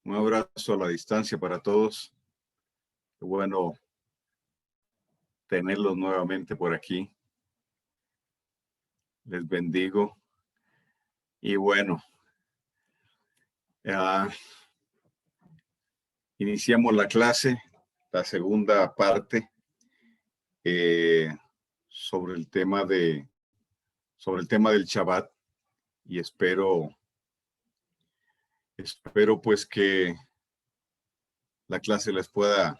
Un abrazo a la distancia para todos. Qué bueno tenerlos nuevamente por aquí. Les bendigo. Y bueno, ya iniciamos la clase, la segunda parte sobre el tema del Shabbat. Y espero pues que la clase les pueda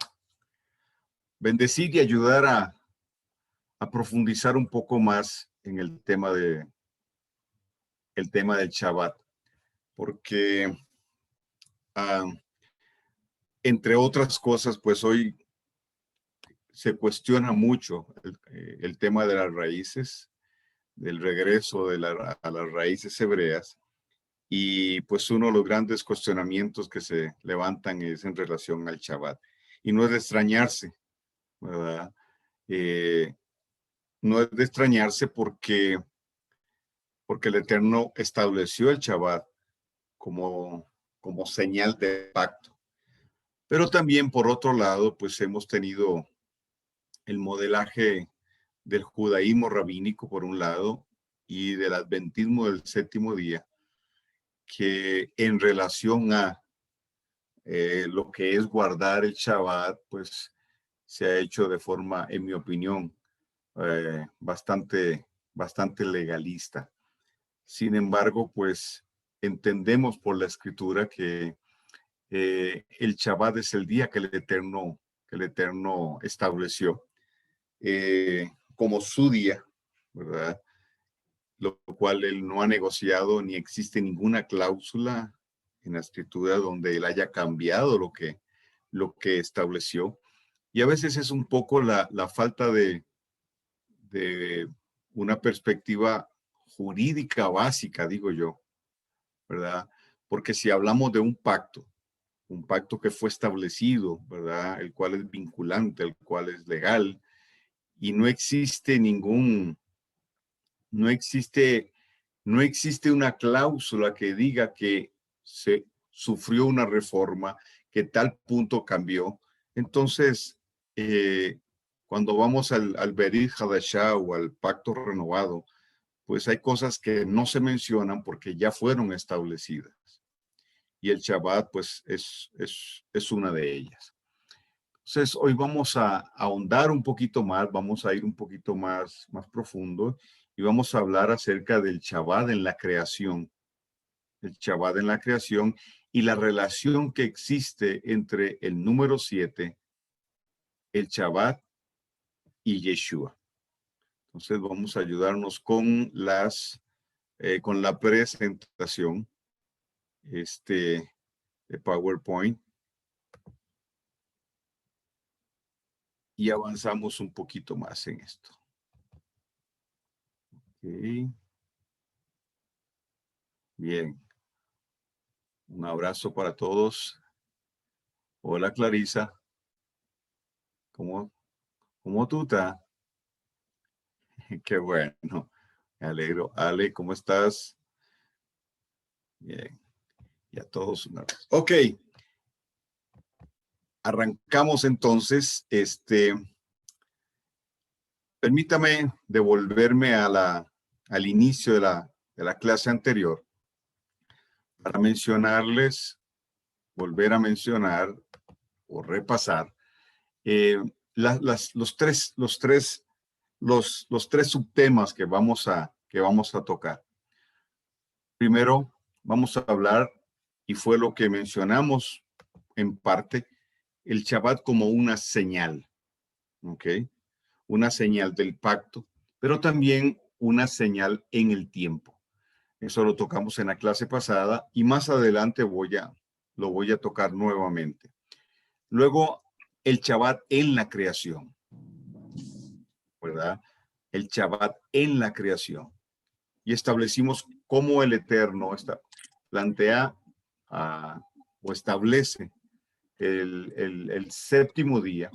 bendecir y ayudar a profundizar un poco más en el tema del Shabbat, porque entre otras cosas, pues hoy se cuestiona mucho el tema de las raíces, del regreso a las raíces hebreas, y pues uno de los grandes cuestionamientos que se levantan es en relación al Shabbat. Y no es de extrañarse, ¿verdad? No es de extrañarse porque el Eterno estableció el Shabbat como señal de pacto. Pero también, por otro lado, pues hemos tenido el modelaje del judaísmo rabínico, por un lado, y del adventismo del séptimo día, que en relación a lo que es guardar el Shabbat, pues se ha hecho de forma, en mi opinión, bastante legalista. Sin embargo, pues entendemos por la escritura que el Shabbat es el día que el Eterno estableció como su día, ¿verdad? Lo cual él no ha negociado, ni existe ninguna cláusula en la escritura donde él haya cambiado lo que estableció. Y a veces es un poco la falta de una perspectiva jurídica básica, digo yo, ¿verdad? Porque si hablamos de un pacto que fue establecido, ¿verdad? El cual es vinculante, el cual es legal, y no existe una cláusula que diga que se sufrió una reforma, que tal punto cambió. Entonces, cuando vamos al Berit Hadashah o al pacto renovado, pues hay cosas que no se mencionan porque ya fueron establecidas. Y el Shabbat, pues, es una de ellas. Entonces, hoy vamos a ahondar un poquito más, vamos a ir un poquito más profundo y vamos a hablar acerca del Shabbat en la creación. El Shabbat en la creación y la relación que existe entre el número 7, el Shabbat y Yeshua. Entonces, vamos a ayudarnos con la presentación de PowerPoint. Y avanzamos un poquito más en esto. Okay. Bien. Un abrazo para todos. Hola, Clarisa. ¿Cómo tú estás? Qué bueno. Me alegro. Ale, ¿cómo estás? Bien. Y a todos un abrazo. Ok. Arrancamos entonces. Permítame devolverme al inicio de la clase anterior para volver a mencionar o repasar los tres subtemas que vamos a tocar. Primero, vamos a hablar, y fue lo que mencionamos en parte, el Shabbat como una señal, ¿ok? Una señal del pacto, pero también una señal en el tiempo. Eso lo tocamos en la clase pasada y más adelante lo voy a tocar nuevamente. Luego, el Shabbat en la creación, ¿verdad? El Shabbat en la creación. Y establecimos cómo el Eterno plantea o establece el séptimo día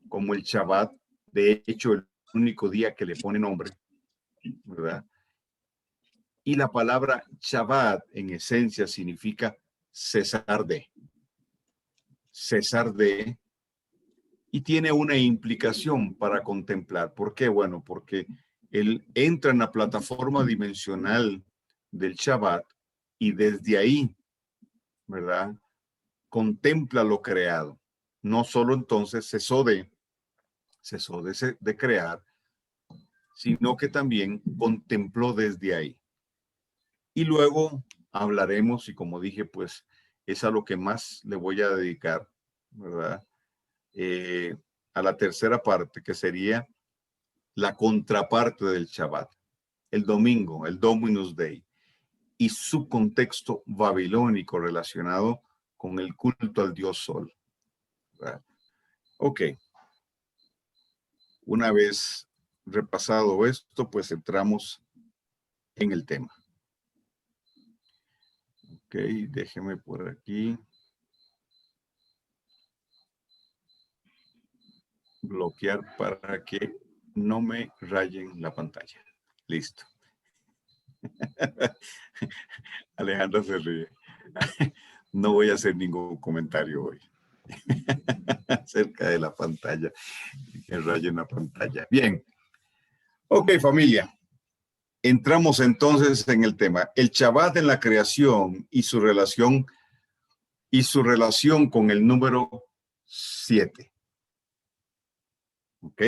como el Shabbat, de hecho el único día que le pone nombre, ¿verdad? Y la palabra Shabbat en esencia significa cesar de, cesar de, y tiene una implicación para contemplar. ¿Por qué? Bueno, porque él entra en la plataforma dimensional del Shabbat y desde ahí, ¿verdad? Contempla lo creado. No solo entonces cesó de crear, sino que también contempló desde ahí. Y luego hablaremos, y como dije, pues es a lo que más le voy a dedicar, ¿verdad? A la tercera parte, que sería la contraparte del Shabbat, el domingo, el Dominus Day, y su contexto babilónico relacionado con el culto al dios Sol, ¿verdad? Ok, una vez repasado esto, pues entramos en el tema. Ok, déjeme por aquí bloquear para que no me rayen la pantalla. Listo. Alejandra se ríe. No voy a hacer ningún comentario hoy acerca de la pantalla, que rayen la pantalla. Bien. Ok, familia. Entramos entonces en el tema. El Shabbat en la creación y su relación con el número 7. Ok.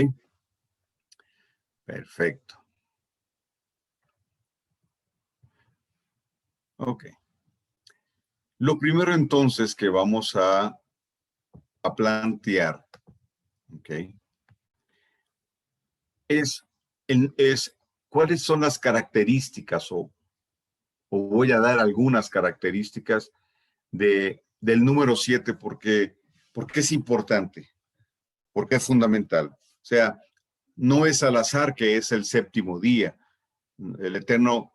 Perfecto. Ok. Lo primero entonces que vamos a plantear, ok, es cuáles son las características o voy a dar algunas características del número 7 porque es importante, porque es fundamental. O sea, no es al azar que es el séptimo día. El Eterno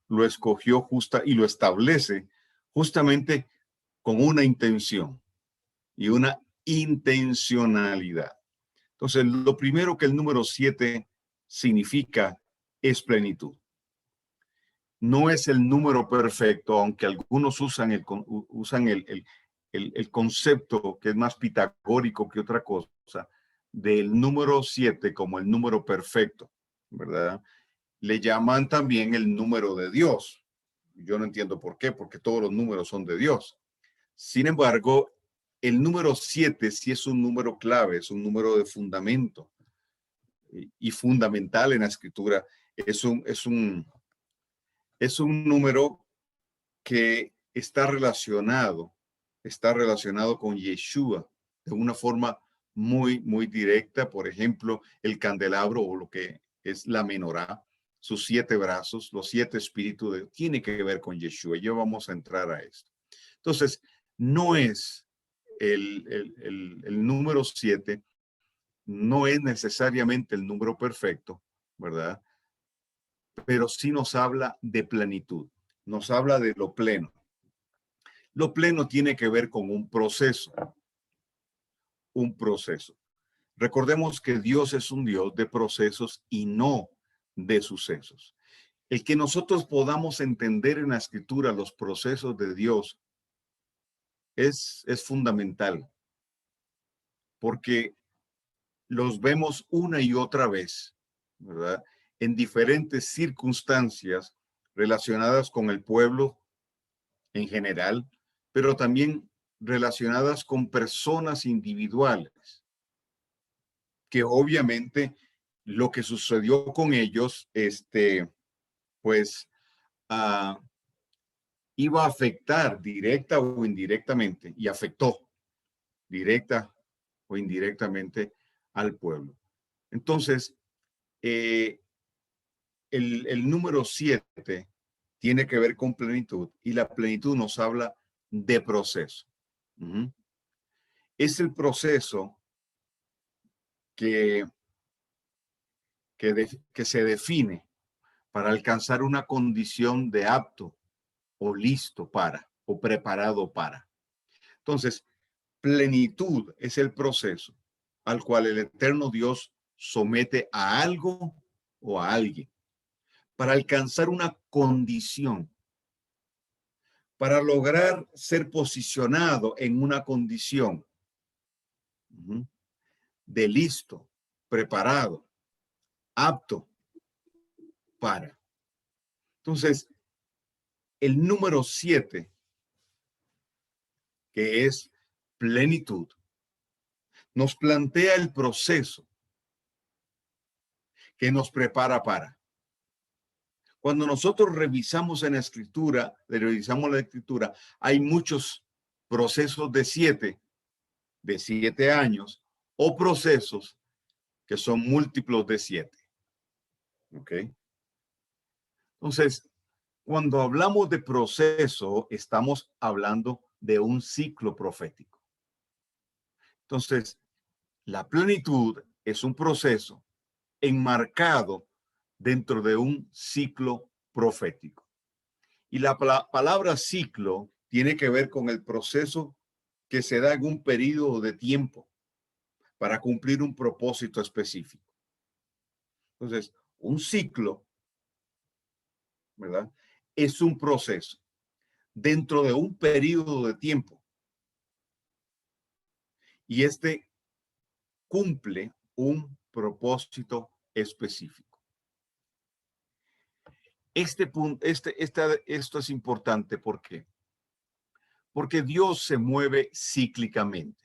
lo escogió justa y lo establece justamente con una intención y una intencionalidad. Entonces, lo primero que el número 7 significa es plenitud. No es el número perfecto, aunque algunos usan el concepto que es más pitagórico que otra cosa, del número 7 como el número perfecto, ¿verdad? Le llaman también el número de Dios. Yo no entiendo por qué, porque todos los números son de Dios. Sin embargo, el número 7 sí es un número clave, es un número de fundamento y fundamental en la escritura. Es un número que está relacionado con Yeshua de una forma muy, muy directa. Por ejemplo, el candelabro o lo que es la menorá, sus 7 brazos, los 7 espíritus, tiene que ver con Yeshua. Ya vamos a entrar a esto. Entonces, no es el número 7, no es necesariamente el número perfecto, ¿verdad? Pero sí nos habla de plenitud, nos habla de lo pleno. Lo pleno tiene que ver con un proceso, un proceso. Recordemos que Dios es un Dios de procesos y no de sucesos. El que nosotros podamos entender en la escritura los procesos de Dios es fundamental, porque los vemos una y otra vez, ¿verdad? En diferentes circunstancias relacionadas con el pueblo en general, pero también relacionadas con personas individuales, que obviamente lo que sucedió con ellos, pues, iba a afectar directa o indirectamente, y afectó directa o indirectamente al pueblo. Entonces, el número 7 tiene que ver con plenitud y la plenitud nos habla de proceso. Es el proceso que se define para alcanzar una condición de apto o listo para o preparado para. Entonces, plenitud es el proceso al cual el eterno Dios somete a algo o a alguien para alcanzar una condición para lograr ser posicionado en una condición de listo, preparado, apto para. Entonces, el número 7, que es plenitud, nos plantea el proceso que nos prepara para. Cuando nosotros revisamos la escritura, hay muchos procesos de 7 años, o procesos que son múltiplos de 7. ¿Ok? Entonces, cuando hablamos de proceso, estamos hablando de un ciclo profético. Entonces, la plenitud es un proceso enmarcado dentro de un ciclo profético. Y la palabra ciclo tiene que ver con el proceso que se da en un periodo de tiempo para cumplir un propósito específico. Entonces, un ciclo, ¿verdad? Es un proceso dentro de un periodo de tiempo. Y este cumple un propósito específico. Esto es importante. ¿Por qué? Porque Dios se mueve cíclicamente.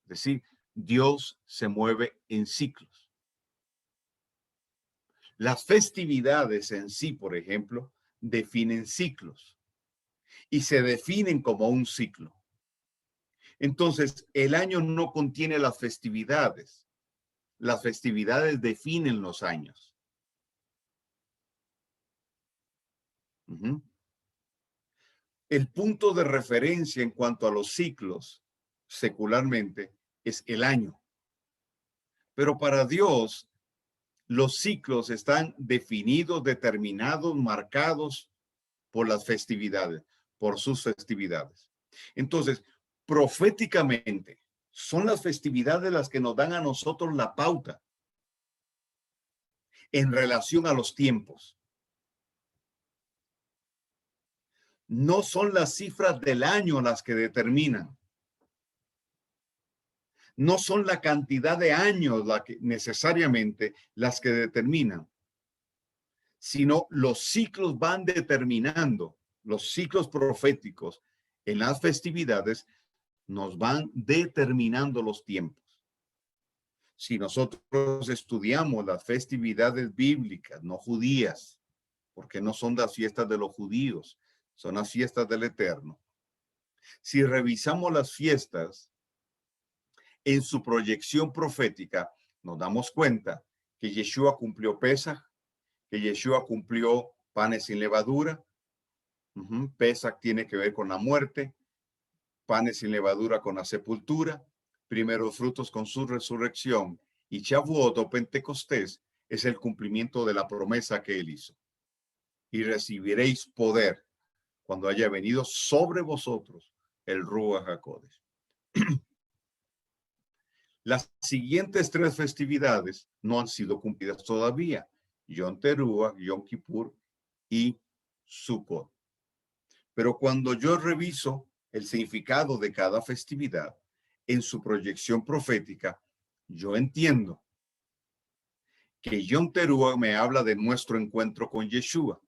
Es decir, Dios se mueve en ciclos. Las festividades en sí, por ejemplo, definen ciclos y se definen como un ciclo. Entonces, el año no contiene las festividades. Las festividades definen los años. El punto de referencia en cuanto a los ciclos, secularmente, es el año. Pero para Dios, los ciclos están definidos, determinados, marcados por las festividades, por sus festividades. Entonces, proféticamente, son las festividades las que nos dan a nosotros la pauta en relación a los tiempos. No son las cifras del año las que determinan. No son la cantidad de años necesariamente las que determinan, sino los ciclos van determinando, los ciclos proféticos en las festividades nos van determinando los tiempos. Si nosotros estudiamos las festividades bíblicas, no judías, porque no son las fiestas de los judíos, son las fiestas del Eterno. Si revisamos las fiestas en su proyección profética, nos damos cuenta que Yeshua cumplió Pesaj, que Yeshua cumplió panes sin levadura. Pesaj tiene que ver con la muerte, panes sin levadura con la sepultura, primeros frutos con su resurrección, y Shavuot o Pentecostés es el cumplimiento de la promesa que él hizo. Y recibiréis poder cuando haya venido sobre vosotros el Ruach HaKodesh. Las siguientes 3 festividades no han sido cumplidas todavía: Yom Teruah, Yom Kippur y Sukkot. Pero cuando yo reviso el significado de cada festividad en su proyección profética, yo entiendo que Yom Teruah me habla de nuestro encuentro con Yeshua.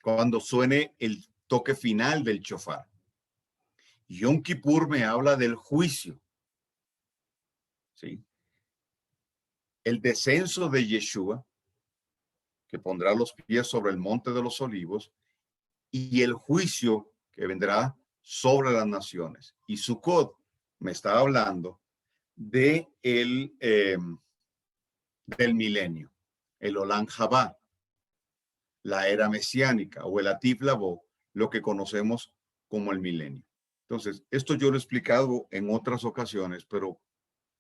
Cuando suene el toque final del shofar. Yom Kippur me habla del juicio. ¿Sí? El descenso de Yeshua, que pondrá los pies sobre el monte de los olivos, y el juicio que vendrá sobre las naciones. Y Sukkot me está hablando del milenio, el Olam Jabá, la era mesiánica o el Atif Labó, lo que conocemos como el milenio. Entonces, esto yo lo he explicado en otras ocasiones, pero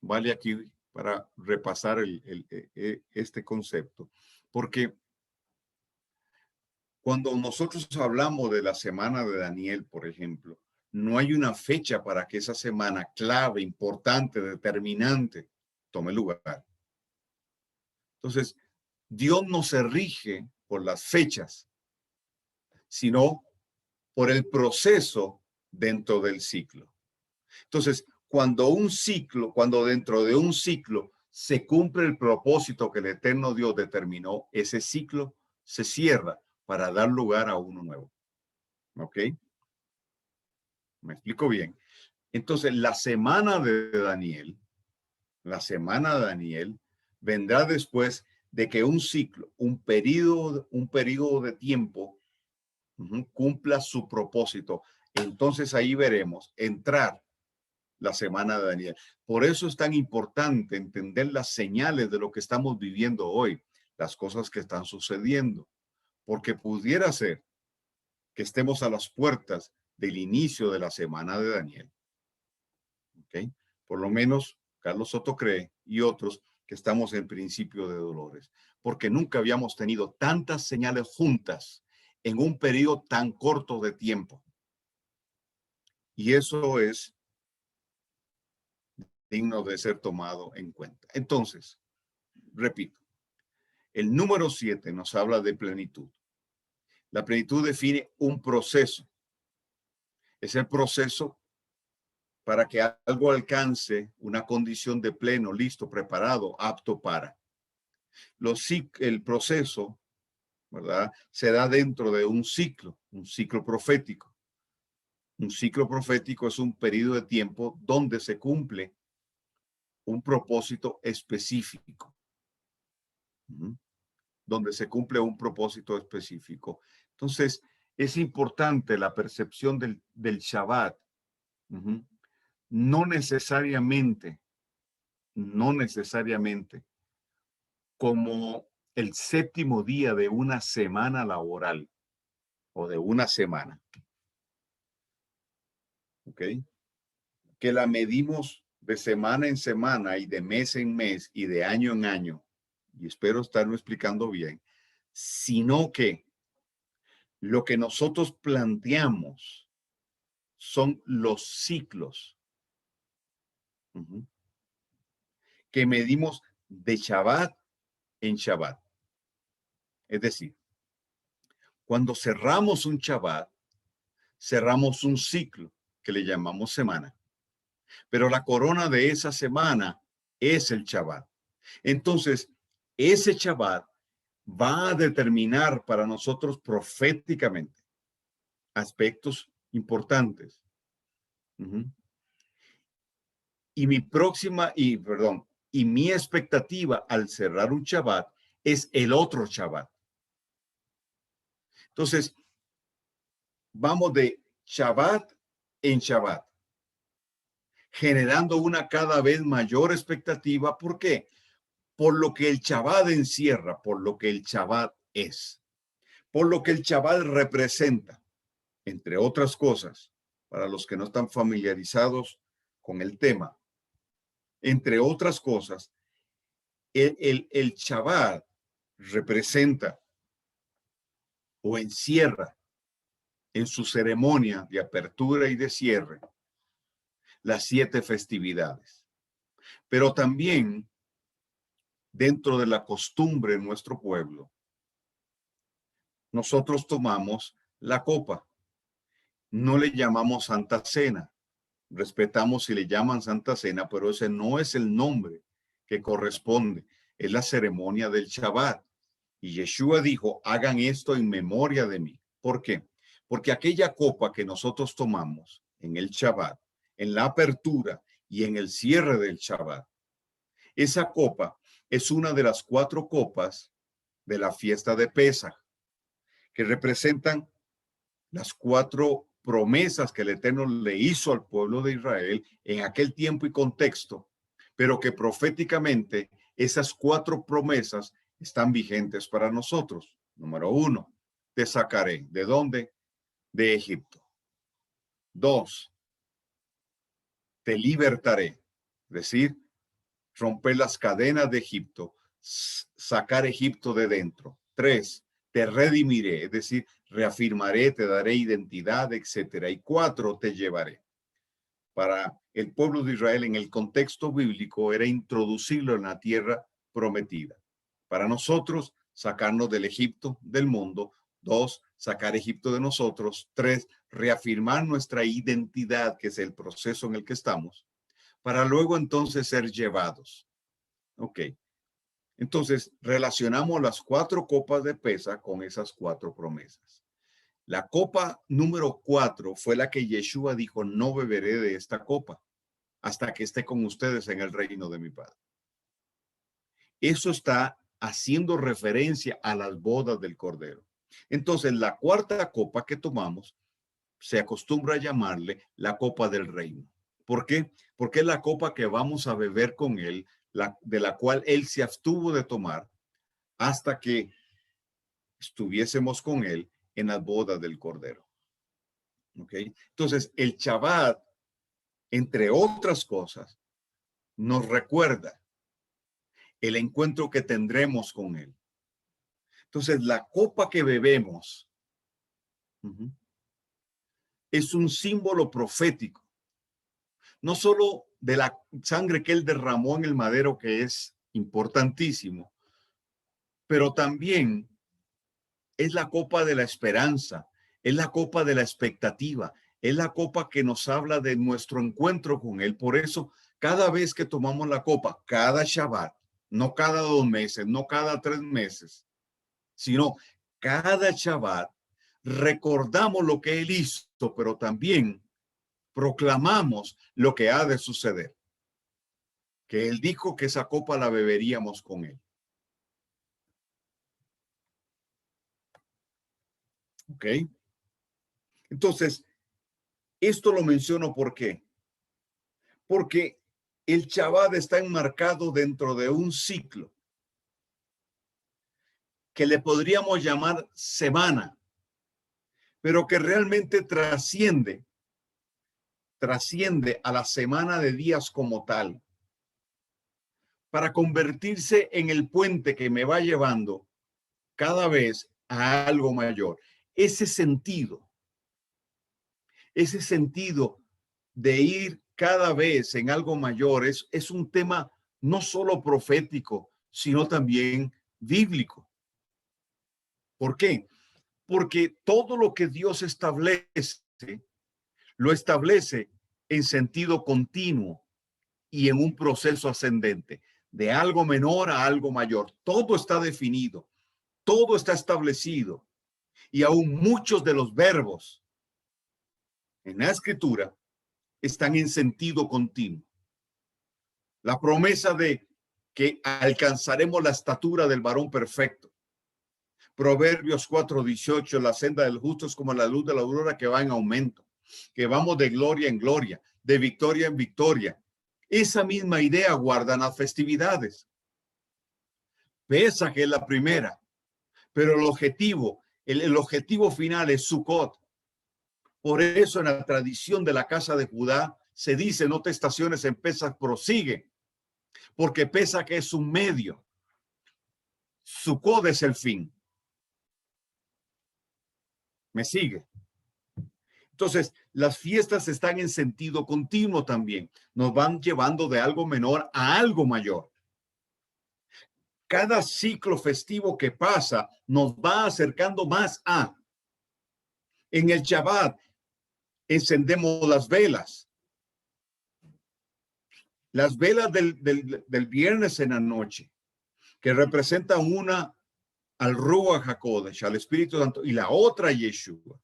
vale aquí para repasar este concepto, porque cuando nosotros hablamos de la semana de Daniel, por ejemplo, no hay una fecha para que esa semana clave, importante, determinante, tome lugar. Entonces, Dios no se rige por las fechas, sino por el proceso dentro del ciclo. Entonces, cuando dentro de un ciclo se cumple el propósito que el eterno Dios determinó, ese ciclo se cierra para dar lugar a uno nuevo. ¿Ok? ¿Me explico bien? Entonces, la semana de Daniel vendrá después de que un ciclo, un periodo de tiempo cumpla su propósito. Entonces ahí veremos entrar la semana de Daniel. Por eso es tan importante entender las señales de lo que estamos viviendo hoy, las cosas que están sucediendo, porque pudiera ser que estemos a las puertas del inicio de la semana de Daniel. ¿Okay? Por lo menos Carlos Soto cree y otros que estamos en principio de dolores, porque nunca habíamos tenido tantas señales juntas en un periodo tan corto de tiempo. Y eso es digno de ser tomado en cuenta. Entonces, repito, el número 7 nos habla de plenitud. La plenitud define un proceso. Es el proceso para que algo alcance una condición de pleno, listo, preparado, apto para. El proceso, ¿verdad? Se da dentro de un ciclo profético. Un ciclo profético es un periodo de tiempo donde se cumple un propósito específico. Donde se cumple un propósito específico. Entonces, es importante la percepción del Shabbat. No necesariamente como el séptimo día de una semana laboral o de una semana. ¿Ok? Que la medimos de semana en semana y de mes en mes y de año en año. Y espero estarlo explicando bien. Sino que lo que nosotros planteamos son los ciclos que medimos de Shabbat en Shabbat. Es decir, cuando cerramos un Shabbat, cerramos un ciclo que le llamamos semana. Pero la corona de esa semana es el Shabbat. Entonces, ese Shabbat va a determinar para nosotros proféticamente aspectos importantes. Y mi expectativa al cerrar un Shabbat es el otro Shabbat. Entonces, vamos de Shabbat en Shabbat, generando una cada vez mayor expectativa. ¿Por qué? Por lo que el Shabbat encierra, por lo que el Shabbat es, por lo que el Shabbat representa, entre otras cosas, para los que no están familiarizados con el tema. Entre otras cosas, el Shabbat representa o encierra en su ceremonia de apertura y de cierre las 7 festividades. Pero también dentro de la costumbre en nuestro pueblo, nosotros tomamos la copa. No le llamamos Santa Cena. Respetamos si le llaman Santa Cena, pero ese no es el nombre que corresponde. Es la ceremonia del Shabbat. Y Yeshua dijo, hagan esto en memoria de mí. ¿Por qué? Porque aquella copa que nosotros tomamos en el Shabbat, en la apertura y en el cierre del Shabbat, esa copa es una de las 4 copas de la fiesta de Pesaj, que representan las 4 promesas que el Eterno le hizo al pueblo de Israel en aquel tiempo y contexto, pero que proféticamente esas 4 promesas están vigentes para nosotros. Número 1, te sacaré. ¿De dónde? De Egipto. 2, te libertaré. Es decir, romper las cadenas de Egipto, sacar Egipto de dentro. 3, te redimiré, es decir, reafirmaré, te daré identidad, etcétera. Y 4, te llevaré. Para el pueblo de Israel en el contexto bíblico era introducirlo en la tierra prometida. Para nosotros, sacarnos del Egipto, del mundo. 2, sacar Egipto de nosotros. 3, reafirmar nuestra identidad, que es el proceso en el que estamos, para luego entonces ser llevados. Ok. Entonces, relacionamos las 4 copas de Pesa con esas 4 promesas. La copa número 4 fue la que Yeshua dijo, no beberé de esta copa hasta que esté con ustedes en el reino de mi Padre. Eso está haciendo referencia a las bodas del Cordero. Entonces, la cuarta copa que tomamos se acostumbra a llamarle la copa del reino. ¿Por qué? Porque es la copa que vamos a beber con él, de la cual él se abstuvo de tomar hasta que estuviésemos con él en las bodas del Cordero. ¿Ok? Entonces, el Shabbat, entre otras cosas, nos recuerda el encuentro que tendremos con él. Entonces, la copa que bebemos es un símbolo profético, no solo de la sangre que él derramó en el madero, que es importantísimo, pero también es la copa de la esperanza, es la copa de la expectativa, es la copa que nos habla de nuestro encuentro con él. Por eso, cada vez que tomamos la copa, cada Shabbat, no cada 2 meses, no cada 3 meses, sino cada Shabbat, recordamos lo que él hizo, pero también proclamamos lo que ha de suceder. Que él dijo que esa copa la beberíamos con él. ¿Ok? Entonces, esto lo menciono ¿por qué? Porque el Shabbat está enmarcado dentro de un ciclo que le podríamos llamar semana, pero que realmente trasciende a la semana de días como tal, para convertirse en el puente que me va llevando cada vez a algo mayor. Ese sentido de ir cada vez en algo mayor es un tema no solo profético, sino también bíblico. ¿Por qué? Porque todo lo que Dios establece, lo establece en sentido continuo y en un proceso ascendente, de algo menor a algo mayor. Todo está definido, todo está establecido, y aún muchos de los verbos en la escritura están en sentido continuo. La promesa de que alcanzaremos la estatura del varón perfecto. Proverbios 4:18, la senda del justo es como la luz de la aurora que va en aumento, que vamos de gloria en gloria, de victoria en victoria. Esa misma idea guardan las festividades. Pesa que es la primera, pero el objetivo final es Sukkot. Por eso en la tradición de la casa de Judá se dice, no te estaciones en Pesach, prosigue, porque Pesach es un medio. Sukkot es el fin. ¿Me sigue? Entonces, las fiestas están en sentido continuo también. Nos van llevando de algo menor a algo mayor. Cada ciclo festivo que pasa nos va acercando más a. En el Shabbat encendemos las velas. Las velas del viernes en la noche, que representan una al Ruach HaKodesh, al Espíritu Santo, y la otra a Yeshua.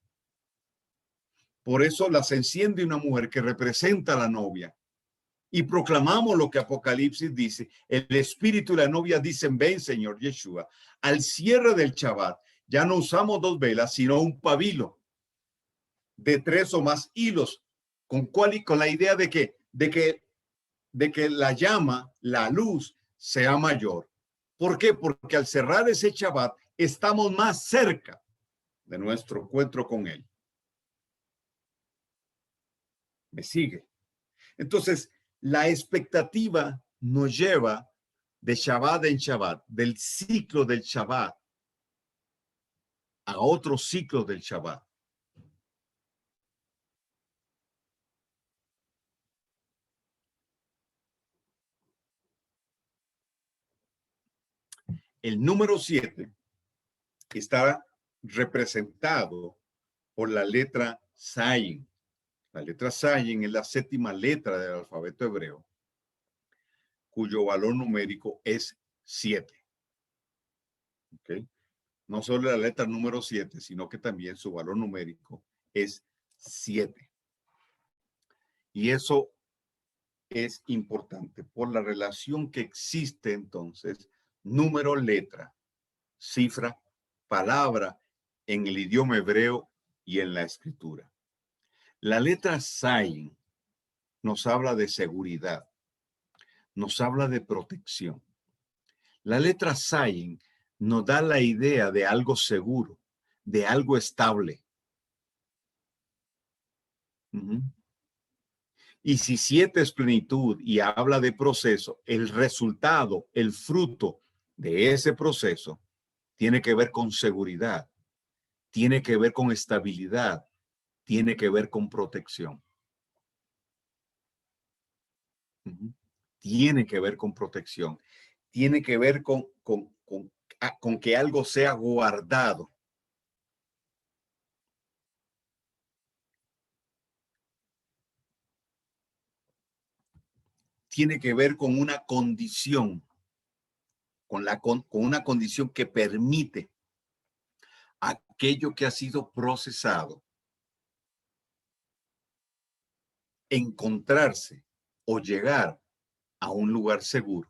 Por eso las enciende una mujer que representa a la novia. Y proclamamos lo que Apocalipsis dice. El Espíritu y la novia dicen, ven, Señor Yeshua. Al cierre del Shabbat, ya no usamos 2 velas, sino un pabilo de 3 o más hilos, con la idea de que la llama, la luz, sea mayor. ¿Por qué? Porque al cerrar ese Shabbat, estamos más cerca de nuestro encuentro con él. ¿Me sigue? Entonces, la expectativa nos lleva de Shabbat en Shabbat, del ciclo del Shabbat a otro ciclo del Shabbat. El número 7 está representado por la letra Zayin. La letra Zayin es la séptima letra del alfabeto hebreo, cuyo valor numérico es 7. ¿Okay? No solo la letra número 7, sino que también su valor numérico es 7. Y eso es importante por la relación que existe entonces, número, letra, cifra, palabra en el idioma hebreo y en la escritura. La letra Zayin nos habla de seguridad, nos habla de protección. La letra Zayin nos da la idea de algo seguro, de algo estable. Y si 7 es plenitud y habla de proceso, el resultado, el fruto de ese proceso tiene que ver con seguridad, tiene que ver con estabilidad, tiene que ver con protección. Tiene que ver con protección, tiene que ver con que algo sea guardado. Tiene que ver con una condición, con una condición que permite aquello que ha sido procesado encontrarse o llegar a un lugar seguro,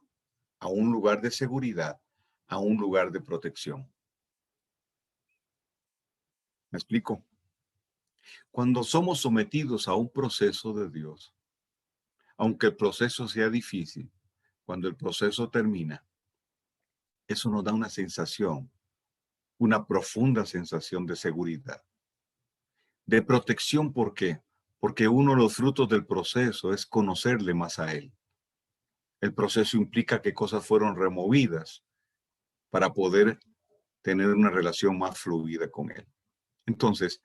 a un lugar de seguridad, a un lugar de protección. ¿Me explico? Cuando somos sometidos a un proceso de Dios, aunque el proceso sea difícil, cuando el proceso termina, eso nos da una sensación, una profunda sensación de seguridad, de protección. ¿Por qué? Porque uno de los frutos del proceso es conocerle más a Él. El proceso implica que cosas fueron removidas para poder tener una relación más fluida con Él. Entonces,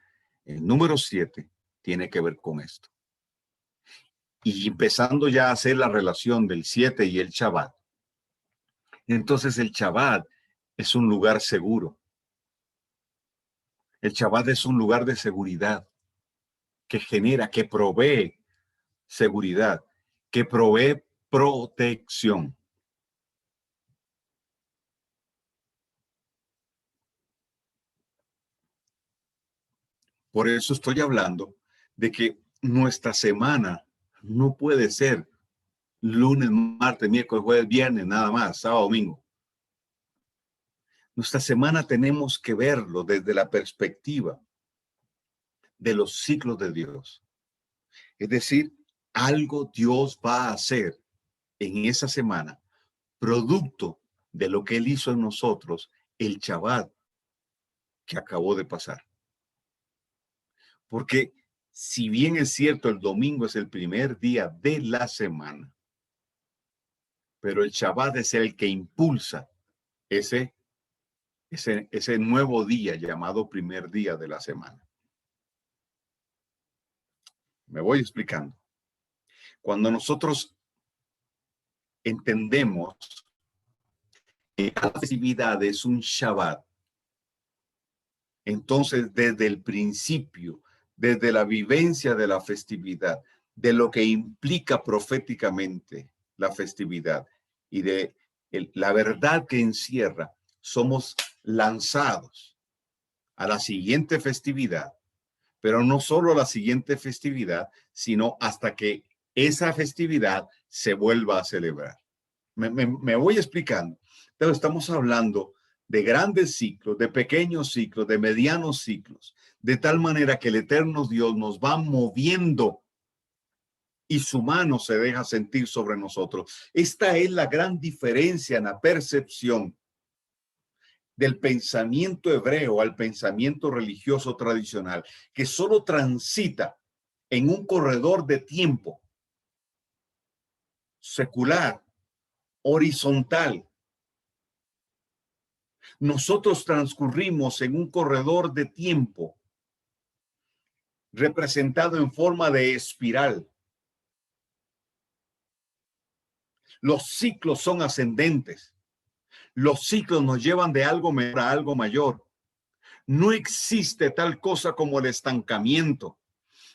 el número 7 tiene que ver con esto. Y empezando ya a hacer la relación del 7 y el Shabbat. Entonces el Shabbat es un lugar seguro. El Shabbat es un lugar de seguridad que genera, que provee seguridad, que provee protección. Por eso estoy hablando de que nuestra semana no puede ser lunes, martes, miércoles, jueves, viernes, nada más, sábado, domingo. Nuestra semana tenemos que verlo desde la perspectiva de los ciclos de Dios. Es decir, algo Dios va a hacer en esa semana, producto de lo que Él hizo en nosotros, el Shabbat que acabó de pasar. Porque si bien es cierto, el domingo es el primer día de la semana, pero el Shabbat es el que impulsa ese nuevo día llamado primer día de la semana. Me voy explicando. Cuando nosotros entendemos que cada festividad es un Shabbat, entonces desde el principio, desde la vivencia de la festividad, de lo que implica proféticamente la festividad y de la verdad que encierra, somos lanzados a la siguiente festividad, pero no solo a la siguiente festividad, sino hasta que esa festividad se vuelva a celebrar. Me voy explicando. Entonces, estamos hablando de grandes ciclos, de pequeños ciclos, de medianos ciclos, de tal manera que el eterno Dios nos va moviendo y su mano se deja sentir sobre nosotros. Esta es la gran diferencia en la percepción del pensamiento hebreo al pensamiento religioso tradicional, que solo transita en un corredor de tiempo secular, horizontal. Nosotros transcurrimos en un corredor de tiempo representado en forma de espiral. Los ciclos son ascendentes. Los ciclos nos llevan de algo menor a algo mayor. No existe tal cosa como el estancamiento.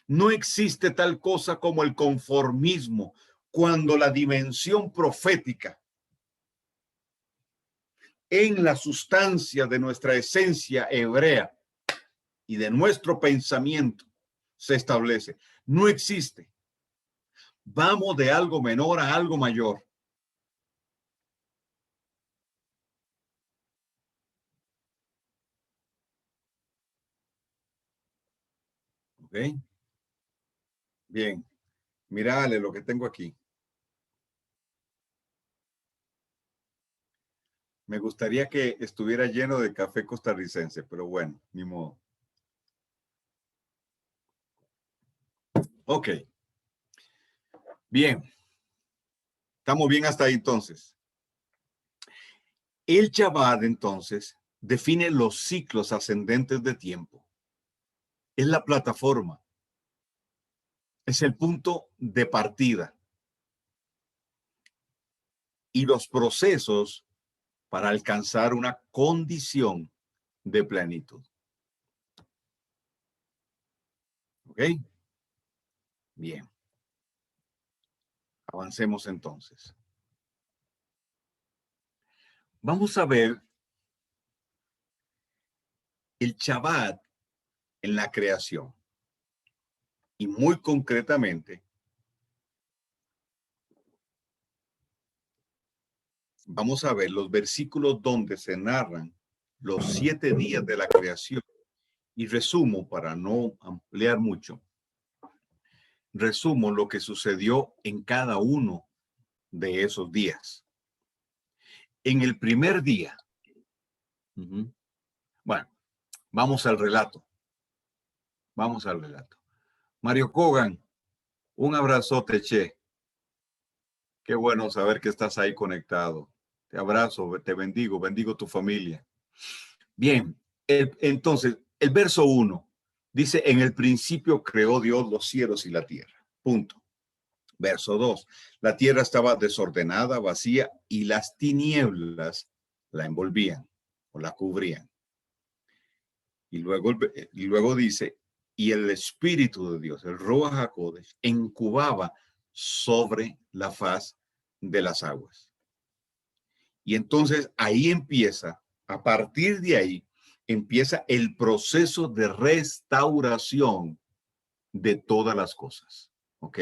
No existe tal cosa como el conformismo. Cuando la dimensión profética en la sustancia de nuestra esencia hebrea y de nuestro pensamiento se establece. No existe. Vamos de algo menor a algo mayor. ¿Ok? Bien. Mírale lo que tengo aquí. Me gustaría que estuviera lleno de café costarricense, pero bueno, ni modo. Ok. Bien. Estamos bien hasta ahí entonces. El Chabad entonces define los ciclos ascendentes de tiempo. Es la plataforma. Es el punto de partida. Y los procesos para alcanzar una condición de plenitud. ¿Ok? Bien. Avancemos entonces. Vamos a ver el Shabbat en la creación. Y muy concretamente, vamos a ver los versículos donde se narran los 7 días de la creación. Y resumo, para no ampliar mucho, resumo lo que sucedió en cada uno de esos días. En el primer día, bueno, vamos al relato. Vamos al relato. Mario Kogan, un abrazote, che. Qué bueno saber que estás ahí conectado. Te abrazo, te bendigo, bendigo tu familia. Bien, entonces, el verso 1 dice, en el principio creó Dios los cielos y la tierra. Punto. Verso 2, la tierra estaba desordenada, vacía, y las tinieblas la envolvían o la cubrían. Y luego dice, y el Espíritu de Dios, el Ruach HaKodesh, incubaba sobre la faz de las aguas. Y entonces ahí empieza, a partir de ahí, empieza el proceso de restauración de todas las cosas. ¿Ok?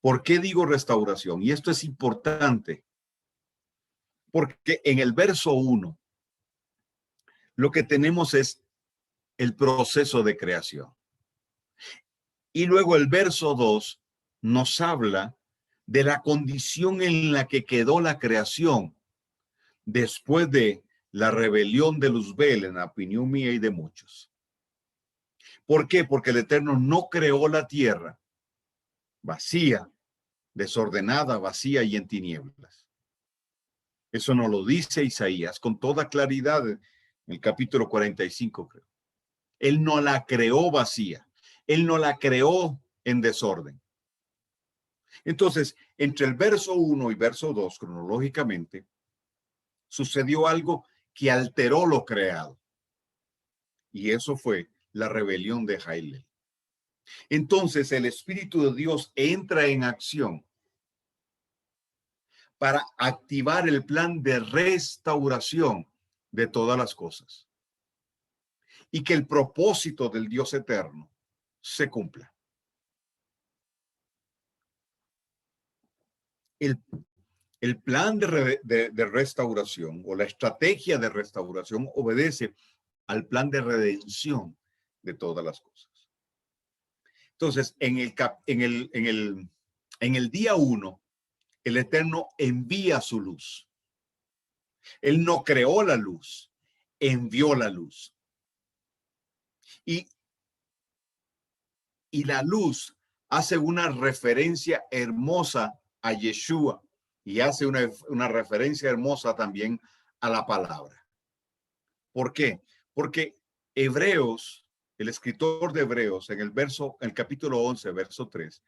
¿Por qué digo restauración? Y esto es importante, porque en el verso 1 lo que tenemos es el proceso de creación. Y luego el verso 2 nos habla de la condición en la que quedó la creación después de la rebelión de Luzbel, en la opinión mía y de muchos. ¿Por qué? Porque el Eterno no creó la tierra vacía, desordenada, vacía y en tinieblas. Eso nos lo dice Isaías con toda claridad en el capítulo 45, creo. Él no la creó vacía. Él no la creó en desorden. Entonces, entre el verso 1 y verso 2, cronológicamente, sucedió algo que alteró lo creado. Y eso fue la rebelión de Jailel. Entonces, el Espíritu de Dios entra en acción para activar el plan de restauración de todas las cosas. Y que el propósito del Dios eterno se cumpla. El plan de restauración o la estrategia de restauración obedece al plan de redención de todas las cosas. Entonces, en el día 1, el Eterno envía su luz. Él no creó la luz, envió la luz. Y la luz hace una referencia hermosa a Yeshua y hace una referencia hermosa también a la palabra. ¿Por qué? Porque Hebreos, el escritor de Hebreos, en el capítulo 11, verso 3,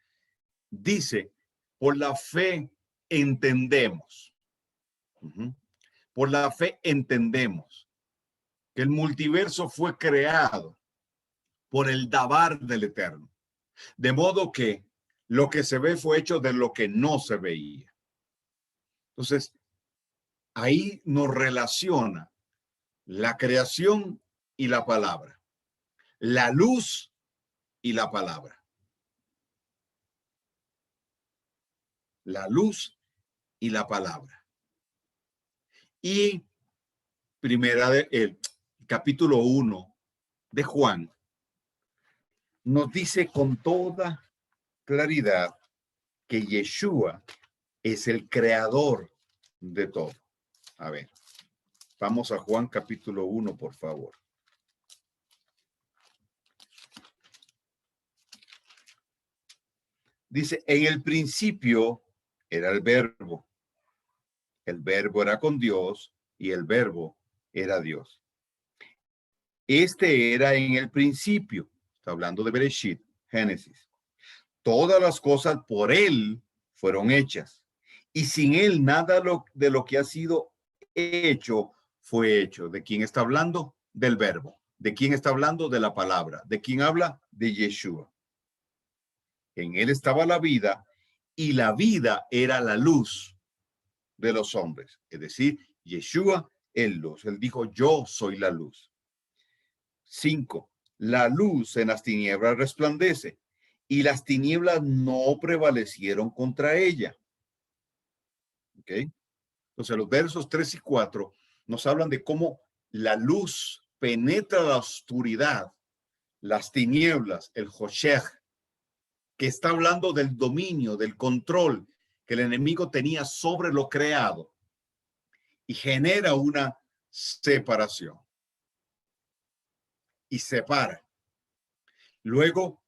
dice, por la fe entendemos. Por la fe entendemos que el multiverso fue creado por el Dabar del Eterno. De modo que lo que se ve fue hecho de lo que no se veía. Entonces, ahí nos relaciona la creación y la palabra, la luz y la palabra, la luz y la palabra. Y el capítulo 1 de Juan nos dice con toda claridad que Yeshua es el creador de todo. A ver, vamos a Juan capítulo 1, por favor. Dice, en el principio era el verbo era con Dios y el verbo era Dios. Este era en el principio, está hablando de Bereshit, Génesis. Todas las cosas por él fueron hechas y sin él nada de lo que ha sido hecho fue hecho. ¿De quién está hablando? Del verbo. ¿De quién está hablando? De la palabra. ¿De quién habla? De Yeshua. En él estaba la vida y la vida era la luz de los hombres. Es decir, Yeshua es luz. Él dijo, yo soy la luz. 5. La luz en las tinieblas resplandece y las tinieblas no prevalecieron contra ella. ¿Ok? Entonces los versos 3 y 4 nos hablan de cómo la luz penetra la oscuridad, las tinieblas, el Hoshech, que está hablando del dominio, del control que el enemigo tenía sobre lo creado y genera una separación y separa. Luego,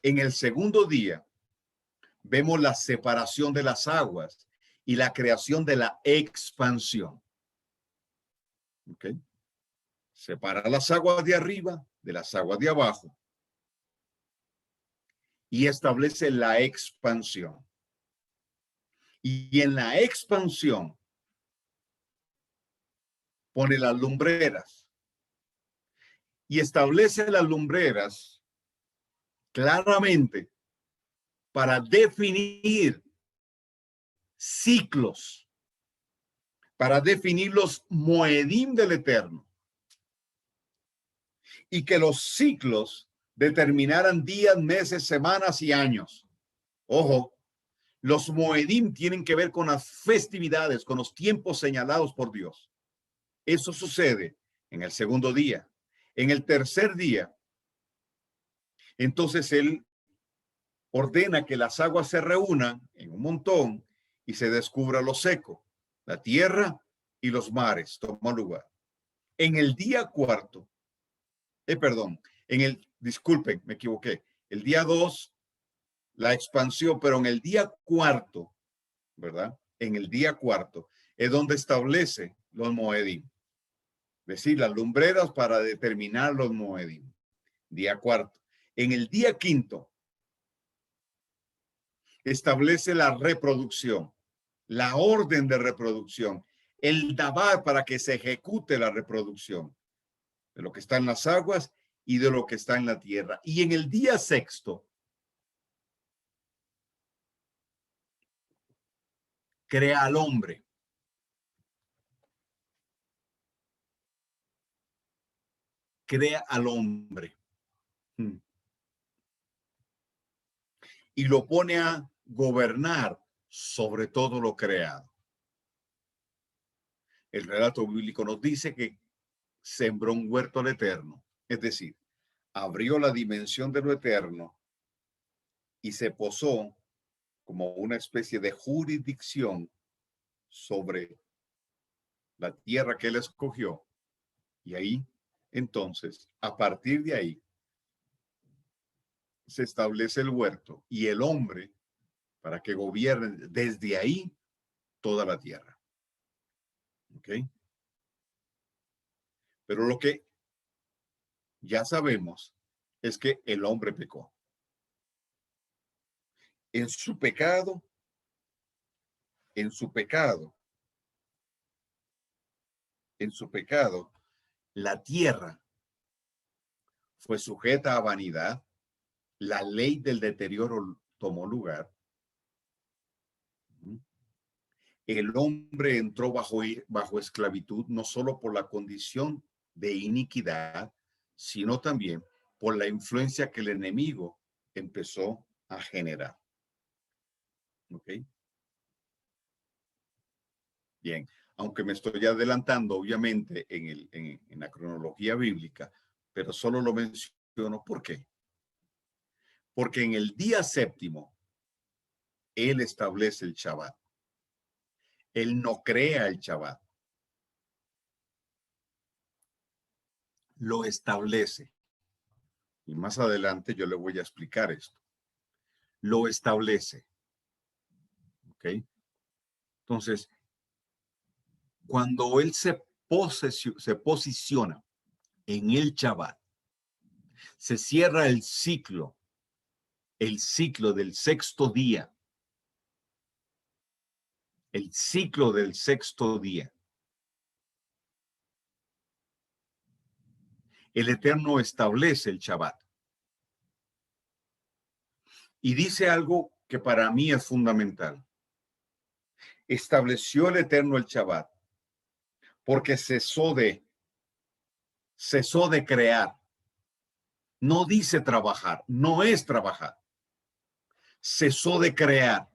en el segundo día, vemos la separación de las aguas y la creación de la expansión. ¿Ok? Separa las aguas de arriba de las aguas de abajo y establece la expansión. Y en la expansión pone las lumbreras y establece las lumbreras claramente para definir ciclos, para definir los moedim del Eterno y que los ciclos determinaran días, meses, semanas y años. Ojo, los moedim tienen que ver con las festividades, con los tiempos señalados por Dios. Eso sucede en el segundo día. En el tercer día, entonces él ordena que las aguas se reúnan en un montón y se descubra lo seco. La tierra y los mares toman lugar. En el día cuarto, disculpen, me equivoqué. El día 2, la expansión, pero en el día cuarto, ¿verdad? En el día cuarto es donde establece los moedim. Es decir, las lumbreras para determinar los moedim. Día cuarto. En el día quinto, establece la reproducción, la orden de reproducción, el dabar para que se ejecute la reproducción de lo que está en las aguas y de lo que está en la tierra. Y en el día sexto, crea al hombre. Crea al hombre. Y lo pone a gobernar sobre todo lo creado. El relato bíblico nos dice que sembró un huerto al eterno, es decir, abrió la dimensión de lo eterno y se posó como una especie de jurisdicción sobre la tierra que él escogió. Y ahí, entonces, a partir de ahí, se establece el huerto y el hombre para que gobierne desde ahí toda la tierra. ¿Ok? Pero lo que ya sabemos es que el hombre pecó. En su pecado, en su pecado, la tierra fue sujeta a vanidad, la ley del deterioro tomó lugar, el hombre entró bajo esclavitud, no solo por la condición de iniquidad, sino también por la influencia que el enemigo empezó a generar. ¿Ok? Bien, aunque me estoy adelantando, obviamente, en la cronología bíblica, pero solo lo menciono. ¿Por qué? Porque en el día séptimo, Él establece el Shabbat. Él no crea el Shabbat. Lo establece. Y más adelante yo le voy a explicar esto. Lo establece. ¿Ok? Entonces, cuando Él se posiciona en el Shabbat, se cierra el ciclo del sexto día. El ciclo del sexto día. El Eterno establece el Shabbat. Y dice algo que para mí es fundamental. Estableció el Eterno el Shabbat porque cesó de crear. No dice trabajar, no es trabajar. Cesó de crear.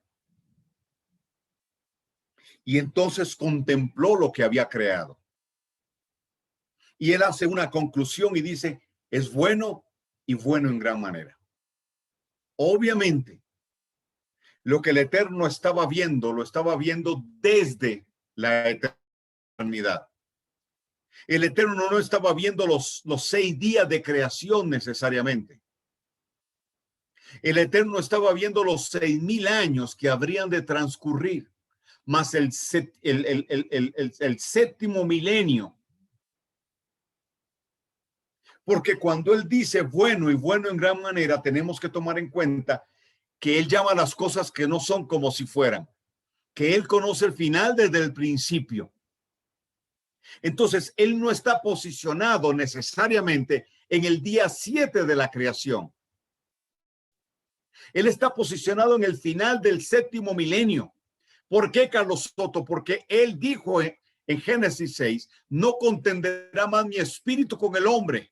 Y entonces contempló lo que había creado. Y él hace una conclusión y dice, es bueno y bueno en gran manera. Obviamente, lo que el Eterno estaba viendo, lo estaba viendo desde la eternidad. El Eterno no estaba viendo los 6 días de creación necesariamente. El Eterno estaba viendo los 6,000 años que habrían de transcurrir, más el séptimo milenio. Porque cuando Él dice bueno y bueno en gran manera, tenemos que tomar en cuenta que Él llama las cosas que no son como si fueran, que Él conoce el final desde el principio. Entonces, Él no está posicionado necesariamente en el día 7 de la creación. Él está posicionado en el final del séptimo milenio. ¿Por qué, Carlos Soto? Porque Él dijo en Génesis 6, no contenderá más mi espíritu con el hombre.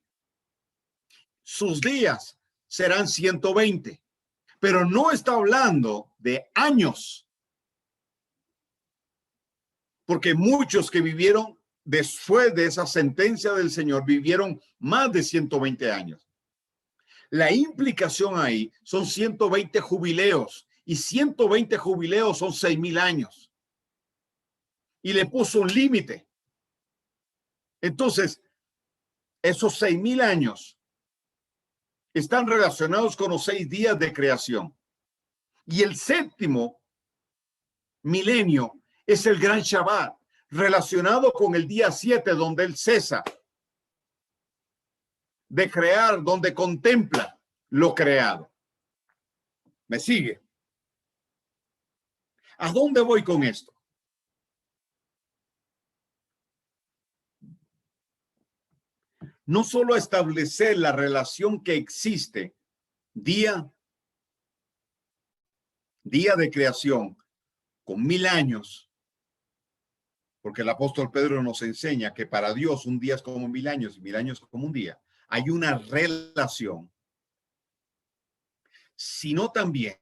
Sus días serán 120. Pero no está hablando de años. Porque muchos que vivieron después de esa sentencia del Señor vivieron más de 120 años. La implicación ahí son 120 jubileos y 120 jubileos son 6,000 años. Y le puso un límite. Entonces, esos 6,000 años están relacionados con los 6 días de creación. Y el séptimo milenio es el gran Shabbat, relacionado con el día 7, donde él cesa de crear, donde contempla lo creado. ¿Me sigue? ¿A dónde voy con esto? No solo establecer la relación que existe día de creación con 1,000 años, porque el apóstol Pedro nos enseña que para Dios un día es como 1,000 años y 1,000 años como un día. Hay una relación, sino también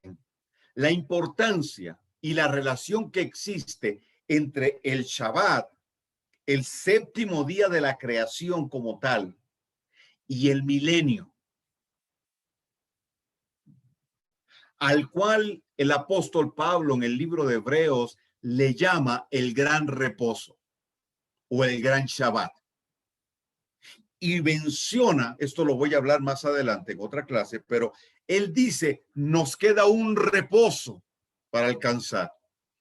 la importancia y la relación que existe entre el Shabbat, el séptimo día de la creación como tal, y el milenio, al cual el apóstol Pablo en el libro de Hebreos le llama el gran reposo o el gran Shabbat. Y menciona, esto lo voy a hablar más adelante en otra clase, pero él dice, nos queda un reposo para alcanzar.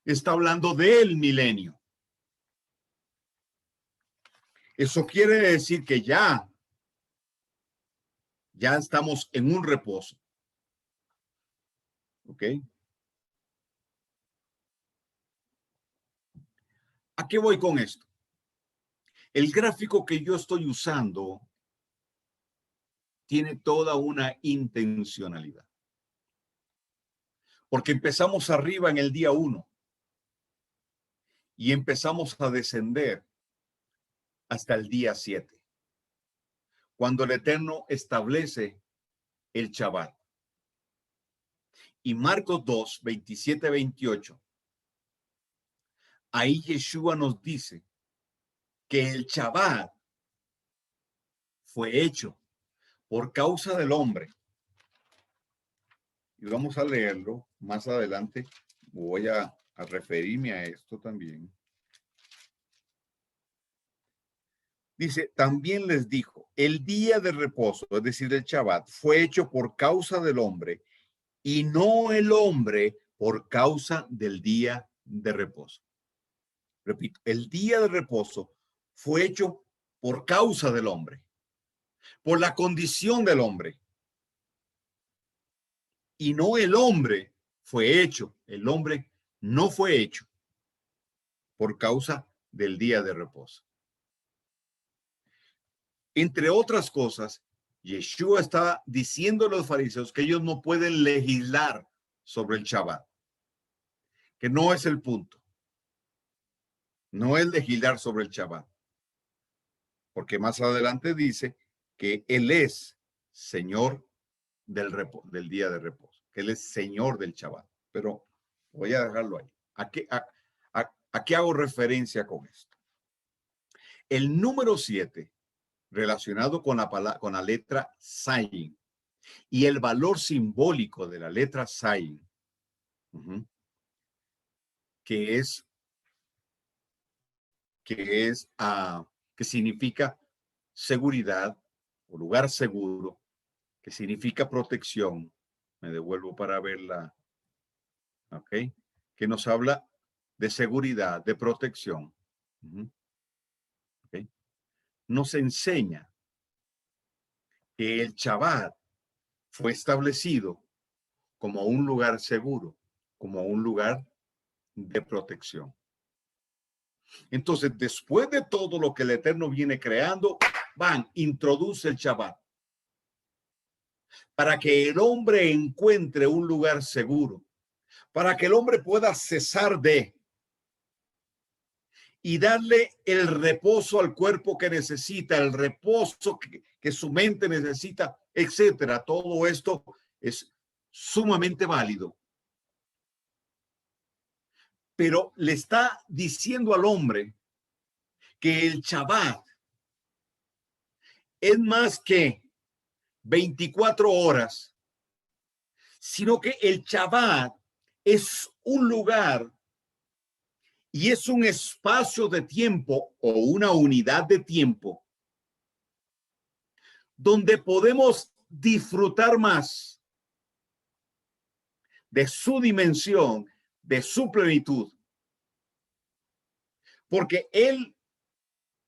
Está hablando del milenio. Eso quiere decir que ya estamos en un reposo. ¿Ok? ¿A qué voy con esto? El gráfico que yo estoy usando tiene toda una intencionalidad. Porque empezamos arriba en el día 1 y empezamos a descender hasta el día 7, cuando el Eterno establece el Shabbat. Y Marcos 2, 27, 28, ahí Yeshua nos dice que el Shabbat fue hecho por causa del hombre. Y vamos a leerlo más adelante. Voy a referirme a esto también. Dice, también les dijo, el día de reposo, es decir, el Shabbat, fue hecho por causa del hombre y no el hombre por causa del día de reposo. Repito, el día de reposo fue hecho por causa del hombre, por la condición del hombre. Y no el hombre fue hecho, el hombre no fue hecho por causa del día de reposo. Entre otras cosas, Yeshua está diciendo a los fariseos que ellos no pueden legislar sobre el Shabbat, que no es el punto. No es legislar sobre el Shabbat, porque más adelante dice que Él es Señor del día de reposo, que Él es Señor del Shabbat. Pero voy a dejarlo ahí. ¿A qué hago referencia con esto? El número 7, relacionado con la letra Zayin, y el valor simbólico de la letra Zayin, que significa seguridad o lugar seguro, que significa protección. Me devuelvo para verla. ¿Ok? Que nos habla de seguridad, de protección. ¿Ok? Nos enseña que el Shabbat fue establecido como un lugar seguro, como un lugar de protección. Entonces, después de todo lo que el Eterno viene creando, introduce el Shabbat para que el hombre encuentre un lugar seguro, para que el hombre pueda cesar de y darle el reposo al cuerpo que necesita, el reposo que su mente necesita, etcétera. Todo esto es sumamente válido. Pero le está diciendo al hombre que el Shabbat es más que 24 horas, sino que el Shabbat es un lugar y es un espacio de tiempo o una unidad de tiempo donde podemos disfrutar más de su dimensión, de su plenitud, porque Él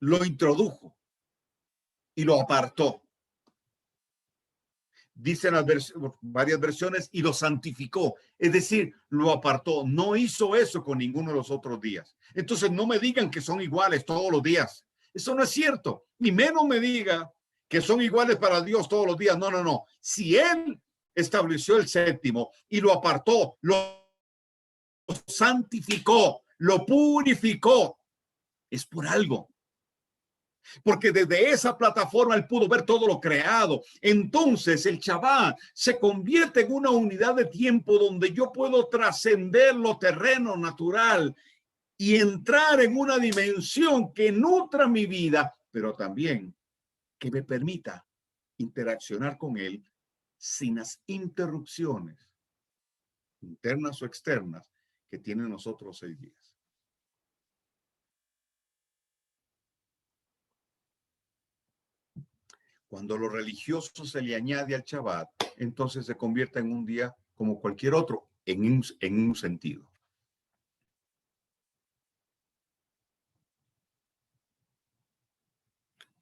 lo introdujo y lo apartó. Dicen varias versiones, y lo santificó, es decir, lo apartó. No hizo eso con ninguno de los otros días. Entonces no me digan que son iguales todos los días. Eso no es cierto. Ni menos me diga que son iguales para Dios todos los días. No, no, no. Si Él estableció el séptimo y lo apartó, lo santificó, lo purificó, es por algo. Porque desde esa plataforma él pudo ver todo lo creado. Entonces el Shabbat se convierte en una unidad de tiempo donde yo puedo trascender lo terreno natural y entrar en una dimensión que nutra mi vida, pero también que me permita interaccionar con él sin las interrupciones internas o externas que tienen los otros 6 días. Cuando lo religioso se le añade al Shabbat, entonces se convierte en un día como cualquier otro, en un sentido.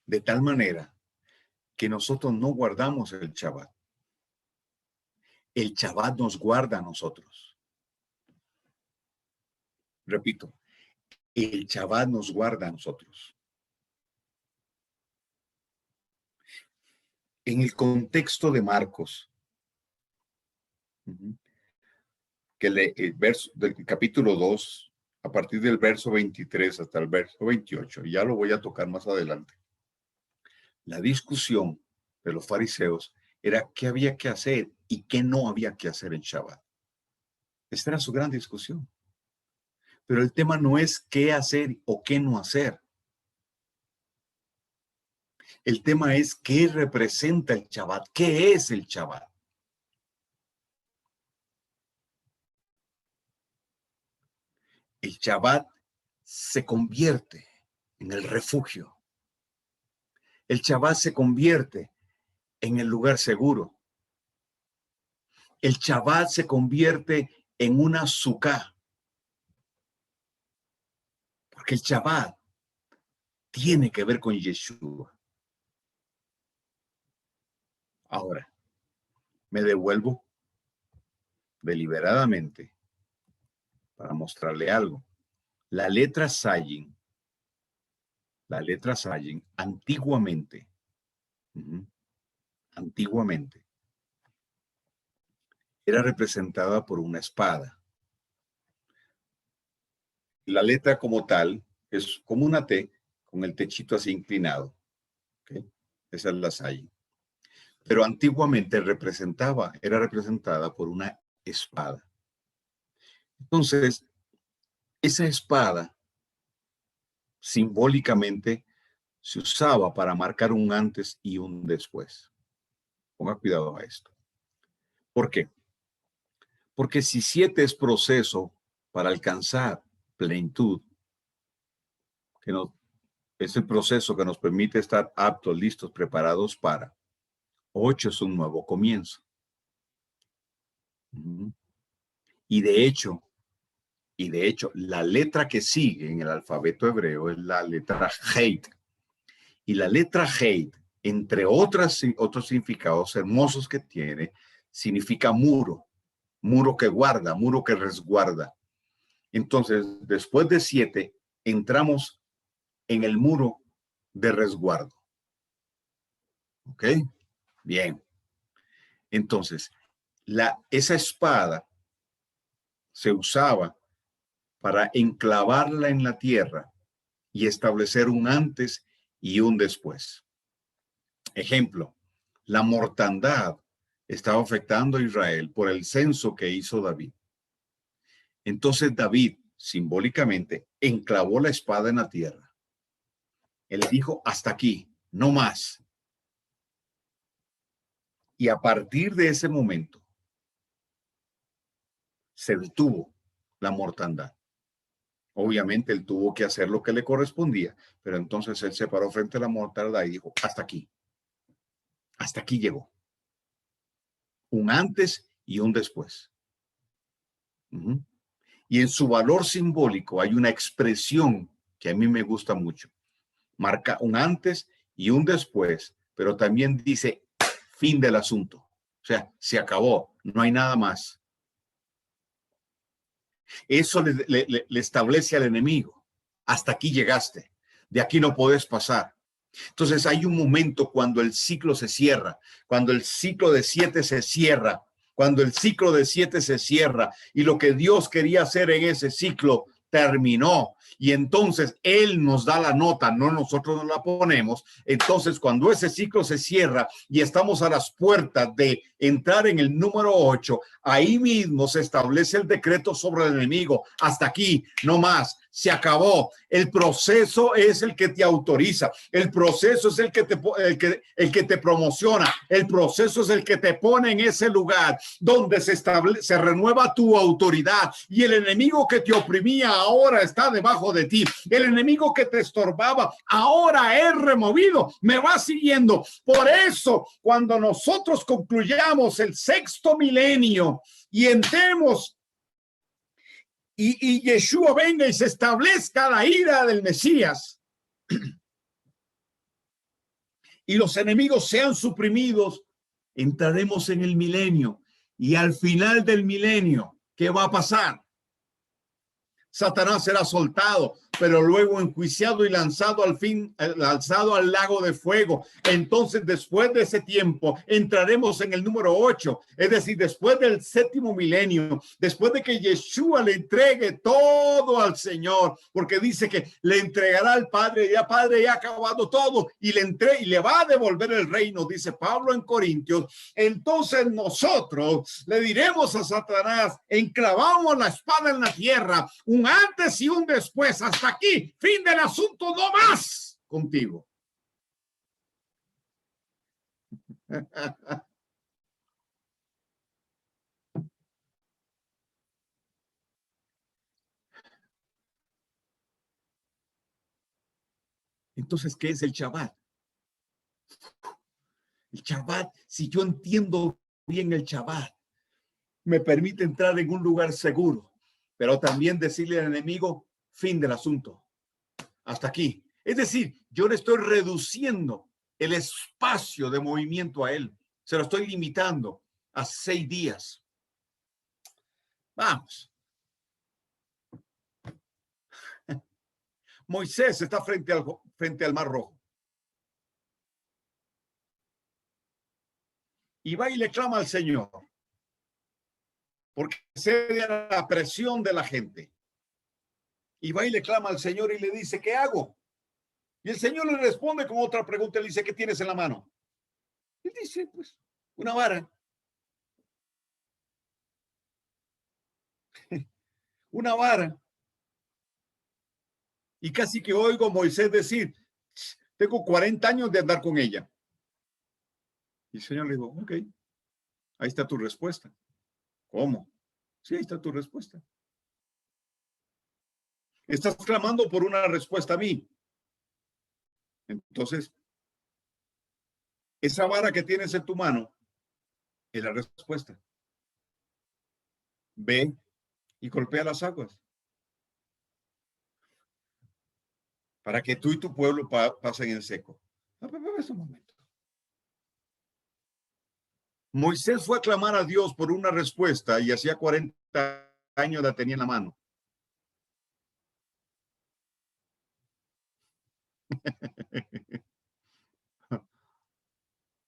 De tal manera que nosotros no guardamos el Shabbat. El Shabbat nos guarda a nosotros. Repito, el Shabbat nos guarda a nosotros. en el contexto de Marcos, que el verso del capítulo 2, a partir del verso 23 hasta el verso 28, y ya lo voy a tocar más adelante. La discusión de los fariseos era qué había que hacer y qué no había que hacer en Shabbat. Esta era su gran discusión. Pero el tema no es qué hacer o qué no hacer. El tema es qué representa el Shabbat, qué es el Shabbat. El Shabbat se convierte en el refugio. El Shabbat se convierte en el lugar seguro. El Shabbat se convierte en una suká. Porque el Shabbat tiene que ver con Yeshua. Ahora, me devuelvo deliberadamente para mostrarle algo. La letra Zayin, antiguamente, era representada por una espada. La letra como tal es como una T con el techito así inclinado. ¿Okay? Esa es la Zayin. Pero antiguamente era representada por una espada. Entonces, esa espada simbólicamente se usaba para marcar un antes y un después. Ponga cuidado a esto. ¿Por qué? Porque si 7 es proceso para alcanzar plenitud, que es el proceso que nos permite estar aptos, listos, preparados para. 8 es un nuevo comienzo. Y de hecho, la letra que sigue en el alfabeto hebreo es la letra Heit. Y la letra Heit, entre otros significados hermosos que tiene, significa muro que guarda, muro que resguarda. Entonces, después de 7, entramos en el muro de resguardo. ¿Ok? Bien. Entonces, esa espada se usaba para enclavarla en la tierra y establecer un antes y un después. Ejemplo, la mortandad estaba afectando a Israel por el censo que hizo David. Entonces David, simbólicamente, enclavó la espada en la tierra. Él dijo, hasta aquí, no más. Y a partir de ese momento, se detuvo la mortandad. Obviamente él tuvo que hacer lo que le correspondía, pero entonces él se paró frente a la mortandad y dijo, hasta aquí. Hasta aquí llegó. Un antes y un después. Y en su valor simbólico hay una expresión que a mí me gusta mucho. Marca un antes y un después, pero también dice fin del asunto. O sea, se acabó, no hay nada más. Eso le establece al enemigo. Hasta aquí llegaste, de aquí no puedes pasar. Entonces hay un momento cuando el ciclo se cierra, cuando el ciclo de 7 se cierra, cuando el ciclo de 7 se cierra y lo que Dios quería hacer en ese ciclo terminó. Y entonces Él nos da la nota, no nosotros nos la ponemos. Entonces cuando ese ciclo se cierra y estamos a las puertas de entrar en el número 8, ahí mismo se establece el decreto sobre el enemigo. Hasta aquí, no más. Se acabó. El proceso es el que te autoriza. El proceso es el que te promociona. El proceso es el que te pone en ese lugar donde se renueva tu autoridad. Y el enemigo que te oprimía ahora está debajo de ti. El enemigo que te estorbaba ahora es removido. Me va siguiendo. Por eso, cuando nosotros concluyamos el 6º milenio y entremos y Yeshua venga y se establezca la ira del Mesías y los enemigos sean suprimidos, entraremos en el milenio. Y al final del milenio, ¿qué va a pasar? Satanás será soltado, pero luego enjuiciado y lanzado al lago de fuego. Entonces, después de ese tiempo, entraremos en el número 8, es decir, después del séptimo milenio, después de que Yeshua le entregue todo al Señor, porque dice que le entregará al Padre, ya Padre, ya ha acabado todo, y le va a devolver el reino, dice Pablo en Corintios. Entonces nosotros le diremos a Satanás: enclavamos la espada en la tierra, un antes y un después, hasta aquí, fin del asunto, no más contigo. Entonces, ¿qué es el Shabbat? El Shabbat, si yo entiendo bien el Shabbat, me permite entrar en un lugar seguro, pero también decirle al enemigo: fin del asunto, hasta aquí. Es decir, yo le estoy reduciendo el espacio de movimiento a él, se lo estoy limitando a 6 días. Vamos. Moisés está frente al Mar Rojo y va y le clama al Señor, porque cede a la presión de la gente. Y va y le clama al Señor y le dice: ¿qué hago? Y el Señor le responde con otra pregunta. Le dice: ¿qué tienes en la mano? Y dice: pues una vara. Una vara. Y casi que oigo a Moisés decir: tengo 40 años de andar con ella. Y el Señor le dijo: ok, ahí está tu respuesta. ¿Cómo? Sí, ahí está tu respuesta. Estás clamando por una respuesta a mí. Entonces, esa vara que tienes en tu mano es la respuesta. Ve y golpea las aguas para que tú y tu pueblo pasen en seco. Un momento. Moisés fue a clamar a Dios por una respuesta y hacía 40 años la tenía en la mano.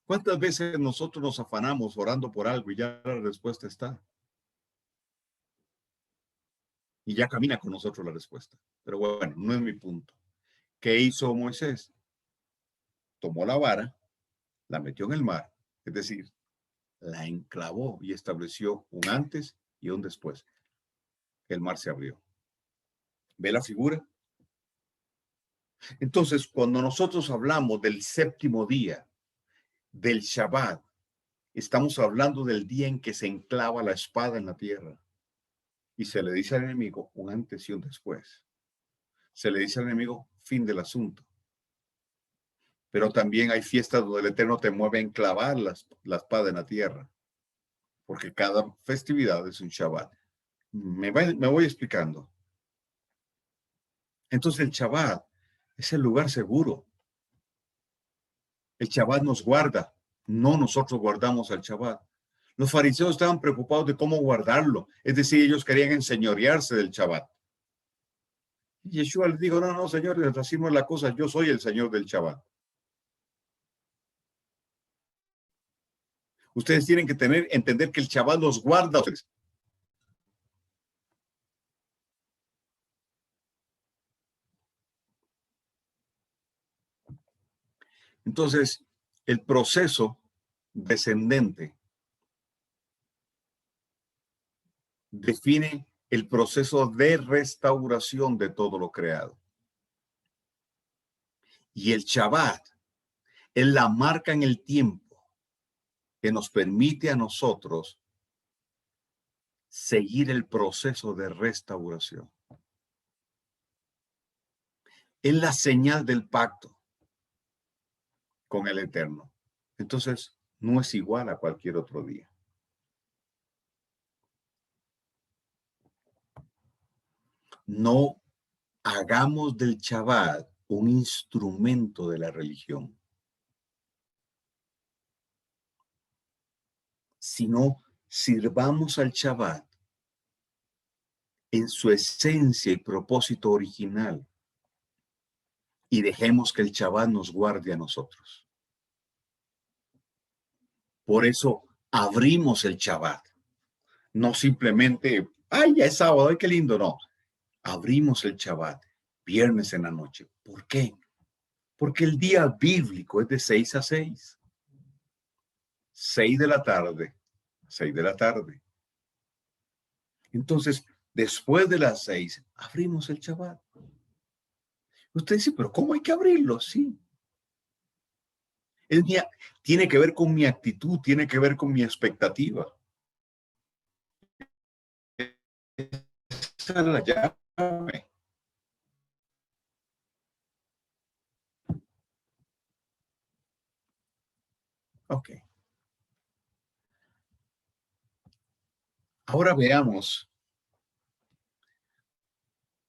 ¿Cuántas veces nosotros nos afanamos orando por algo y ya la respuesta está? Y ya camina con nosotros la respuesta. Pero bueno, no es mi punto. ¿Qué hizo Moisés? Tomó la vara, la metió en el mar, es decir, la enclavó y estableció un antes y un después. El mar se abrió. ¿Ve la figura? Entonces, cuando nosotros hablamos del séptimo día, del Shabbat, estamos hablando del día en que se enclava la espada en la tierra. Y se le dice al enemigo un antes y un después. Se le dice al enemigo: fin del asunto. Pero también hay fiestas donde el Eterno te mueve a enclavar la espada en la tierra, porque cada festividad es un Shabbat. Me voy explicando. Entonces el Shabbat es el lugar seguro. El Shabbat nos guarda, no nosotros guardamos al Shabbat. Los fariseos estaban preocupados de cómo guardarlo, es decir, ellos querían enseñorearse del Shabbat. Y Yeshua les dijo: no, no, señores, decimos la cosa, yo soy el Señor del Shabbat. Ustedes tienen que entender que el Shabbat los guarda. Entonces, el proceso descendente define el proceso de restauración de todo lo creado. Y el Shabbat es la marca en el tiempo que nos permite a nosotros seguir el proceso de restauración. Es la señal del pacto con el Eterno. Entonces, no es igual a cualquier otro día. No hagamos del Shabbat un instrumento de la religión, sino sirvamos al Shabbat en su esencia y propósito original, y dejemos que el Shabbat nos guarde a nosotros. Por eso abrimos el Shabbat. No simplemente, ay, ya es sábado, ay, qué lindo, no. Abrimos el Shabbat viernes en la noche. ¿Por qué? Porque el día bíblico es de 6 a 6. 6 de la tarde, 6 de la tarde. Entonces, después de las 6, abrimos el Shabbat. Usted dice, pero ¿cómo hay que abrirlo? Sí. Tiene que ver con mi actitud, tiene que ver con mi expectativa. Esa es la llave. Ok. Ahora veamos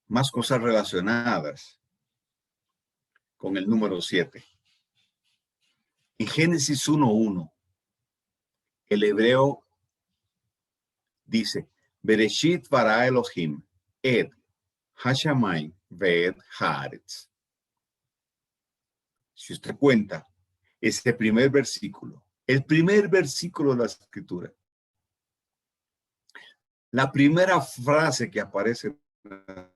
más cosas relacionadas con el número 7. En Génesis 1:1, el hebreo dice, Bereshit bara Elohim et hashamayim ve'et haaretz. Si usted cuenta este primer versículo, el primer versículo de la Escritura, la primera frase que aparece en la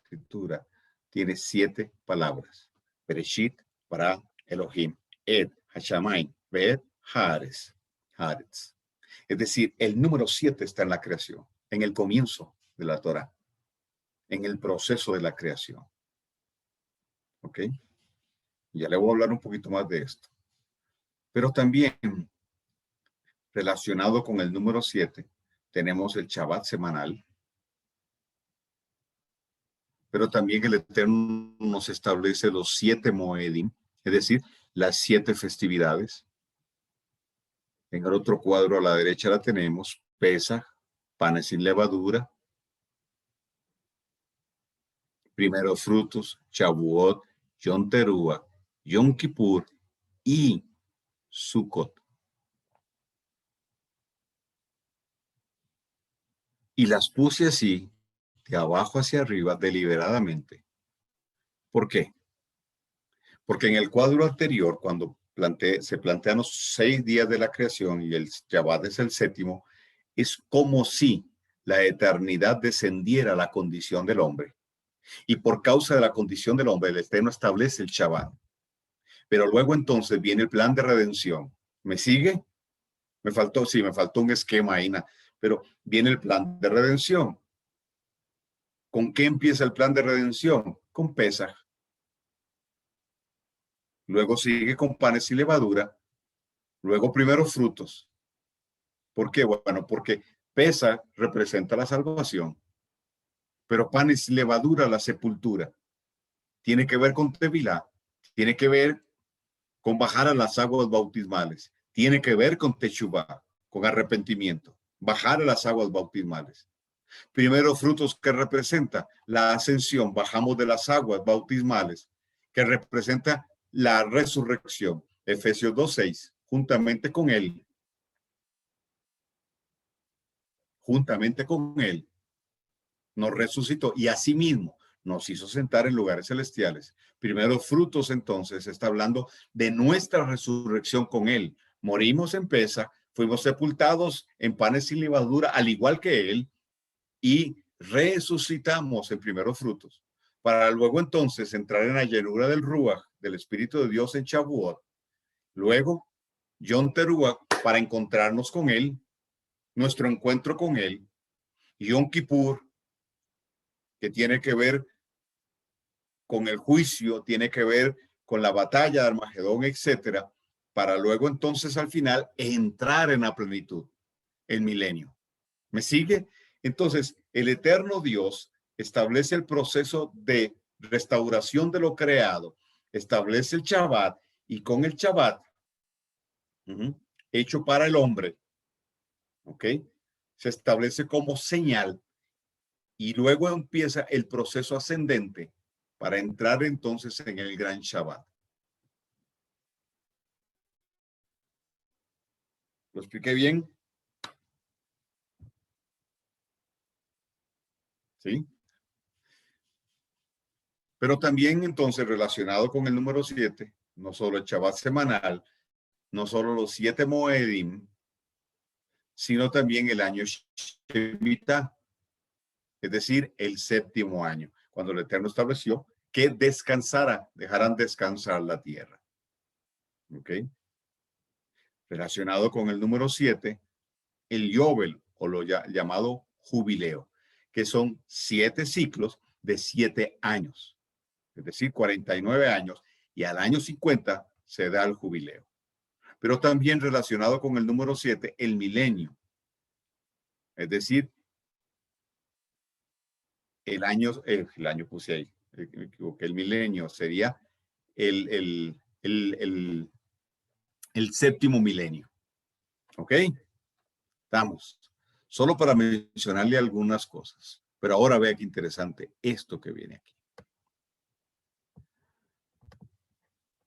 Escritura tiene 7 palabras. Bereshit bara Elohim et hashamayim ve'et haaretz. Es decir, el número 7 está en la creación, en el comienzo de la Torah, en el proceso de la creación. ¿Ok? Ya le voy a hablar un poquito más de esto. Pero también, relacionado con el número 7, tenemos el Shabbat semanal. Pero también el Eterno nos establece los 7 Moedim, es decir, las 7 festividades. En el otro cuadro a la derecha la tenemos, Pesaj, panes sin levadura, primeros frutos, Shavuot, Yom Teruah, Yom Kippur y Sukkot. Y las puse así, de abajo hacia arriba, deliberadamente. ¿Por qué? Porque en el cuadro anterior, cuando se plantean los 6 días de la creación y el Shabbat es el 7º, es como si la eternidad descendiera a la condición del hombre. Y por causa de la condición del hombre, el Eterno establece el Shabbat. Pero luego entonces viene el plan de redención. ¿Me sigue? Me faltó un esquema ahí, pero viene el plan de redención. ¿Con qué empieza el plan de redención? Con Pesaj. Luego sigue con panes y levadura. Luego primeros frutos. ¿Por qué? Bueno, porque Pesaj representa la salvación, pero panes y levadura la sepultura. Tiene que ver con Tevilá, tiene que ver con bajar a las aguas bautismales, tiene que ver con Teshuvá, con arrepentimiento, bajar a las aguas bautismales. Primeros frutos que representa la ascensión, bajamos de las aguas bautismales, que representa la resurrección, Efesios 2:6, juntamente con él, nos resucitó y asimismo nos hizo sentar en lugares celestiales. Primeros frutos, entonces, está hablando de nuestra resurrección con él. Morimos en Pesaj, fuimos sepultados en panes sin levadura, al igual que él, y resucitamos en primeros frutos, para luego entonces entrar en la llenura del Ruach, del Espíritu de Dios en Shavuot. Luego, Yom Teruah, para encontrarnos con él, nuestro encuentro con él, y Yom Kippur, que tiene que ver con el juicio, tiene que ver con la batalla de Armagedón, etcétera, para luego entonces al final entrar en la plenitud, el milenio. ¿Me sigue? Entonces, el eterno Dios establece el proceso de restauración de lo creado, establece el Shabbat y con el Shabbat, hecho para el hombre, ¿ok? Se establece como señal y luego empieza el proceso ascendente para entrar entonces en el gran Shabbat. ¿Lo expliqué bien? ¿Sí? Pero también entonces relacionado con el número 7, no solo el Shabbat semanal, no solo los 7 Moedim, sino también el año Shemitah, es decir, el séptimo año, cuando el Eterno estableció que descansara, dejarán descansar la tierra. ¿Ok? Relacionado con el número 7, el Yobel, o lo llamado jubileo, que son 7 ciclos de 7 años, es decir, 49 años, y al año 50 se da el jubileo. Pero también relacionado con el número 7, el milenio, es decir, el año puse ahí, me equivoqué, el milenio sería el, el, el, el, el séptimo milenio. ¿Ok? Estamos. Solo para mencionarle algunas cosas. Pero ahora vea qué interesante esto que viene aquí.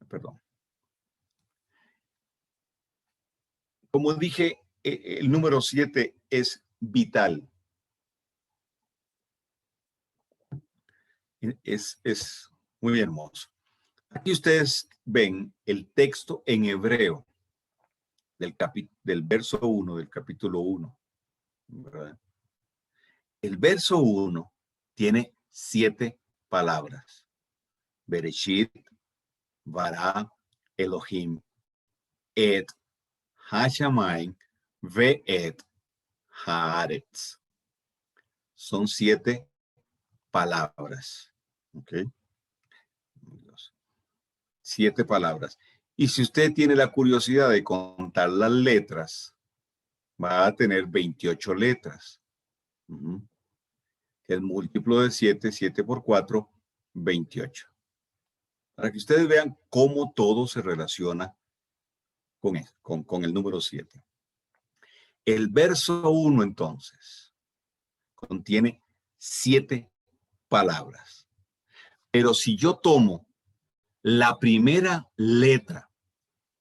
Perdón. Como dije, el número 7 es vital. Es muy hermoso. Aquí ustedes ven el texto en hebreo del verso 1 del capítulo 1. ¿Verdad? El verso 1 tiene 7 palabras. Bereshit, Bara, Elohim, Et, Hashamayim, Ve'et, Haaretz. Son 7 palabras. ¿Ok? 7 palabras. Y si usted tiene la curiosidad de contar las letras, va a tener 28 letras. El múltiplo de 7, 7 por 4, 28. Para que ustedes vean cómo todo se relaciona con el número 7. El verso 1 entonces contiene 7 palabras. Pero si yo tomo la primera letra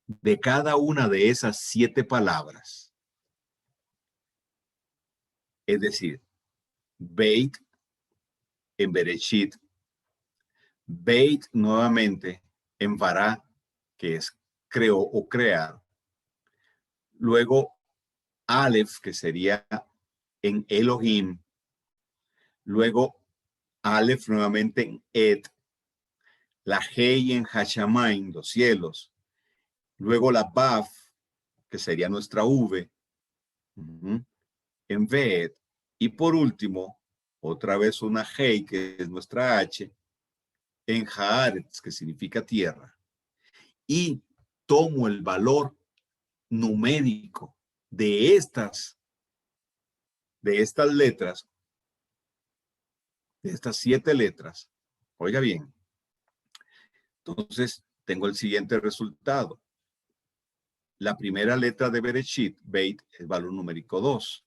de cada una de esas 7 palabras, es decir, Beit en Bereshit, Beit nuevamente en Bará, que es creó o crear, luego Aleph, que sería en Elohim, luego Aleph nuevamente en Et, la Hei en Hashamayim, los cielos, luego la Baf, que sería nuestra V, en Veet, y por último, otra vez una Hei, que es nuestra H, en Haaretz, que significa tierra, y tomo el valor numérico de estas letras, de estas 7 letras, oiga bien, entonces tengo el siguiente resultado. La primera letra de Bereshit, Beit, es valor numérico 2.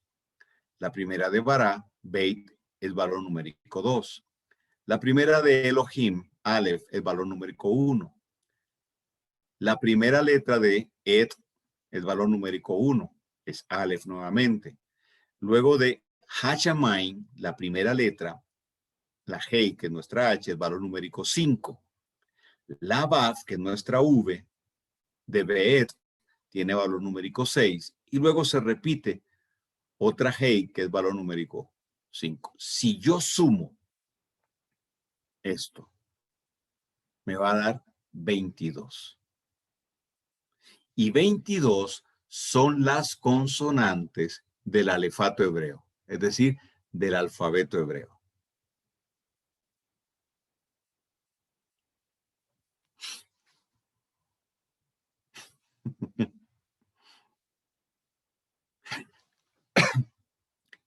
La primera de Bará, Beit, es valor numérico 2. La primera de Elohim, Aleph, es valor numérico 1. La primera letra de Et es valor numérico 1, es Aleph nuevamente. Luego de Hashamayim, la primera letra, la Hei, que es nuestra H, es valor numérico 5. La Baf, que es nuestra V, de Beet, tiene valor numérico 6. Y luego se repite otra Hei, que es valor numérico 5. Si yo sumo esto, me va a dar 22. Y 22 son las consonantes del alefato hebreo, es decir, del alfabeto hebreo.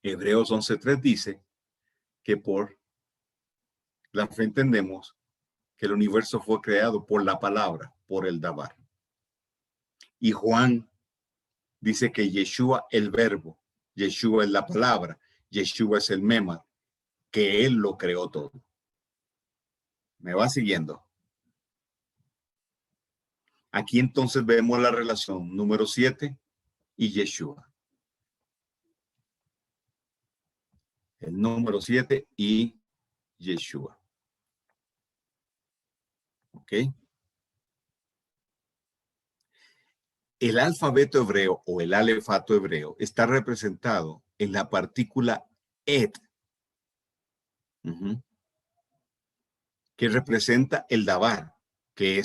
Hebreos 11:3 dice que por la fe entendemos que el universo fue creado por la palabra, por el Dabar. Y Juan dice que Yeshua el verbo, Yeshua es la palabra, Yeshua es el mema, que él lo creó todo. ¿Me va siguiendo? Aquí entonces vemos la relación número 7 y Yeshua. El número 7 y Yeshua. ¿Ok? El alfabeto hebreo o el alefato hebreo está representado en la partícula et, que representa el dabar, que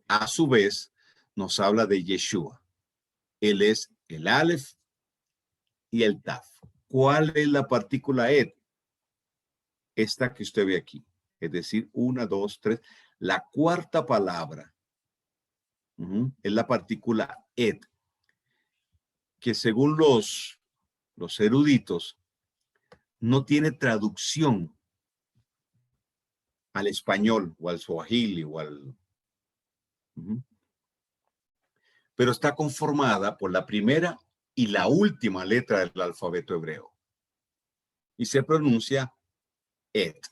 a su vez nos habla de Yeshua. Él es el alef y el taf. ¿Cuál es la partícula et? Esta que usted ve aquí. Es decir, 1, 2, 3. La cuarta palabra es la partícula et, que según los eruditos no tiene traducción al español o al swahili o al... pero está conformada por la primera y la última letra del alfabeto hebreo. Y se pronuncia et.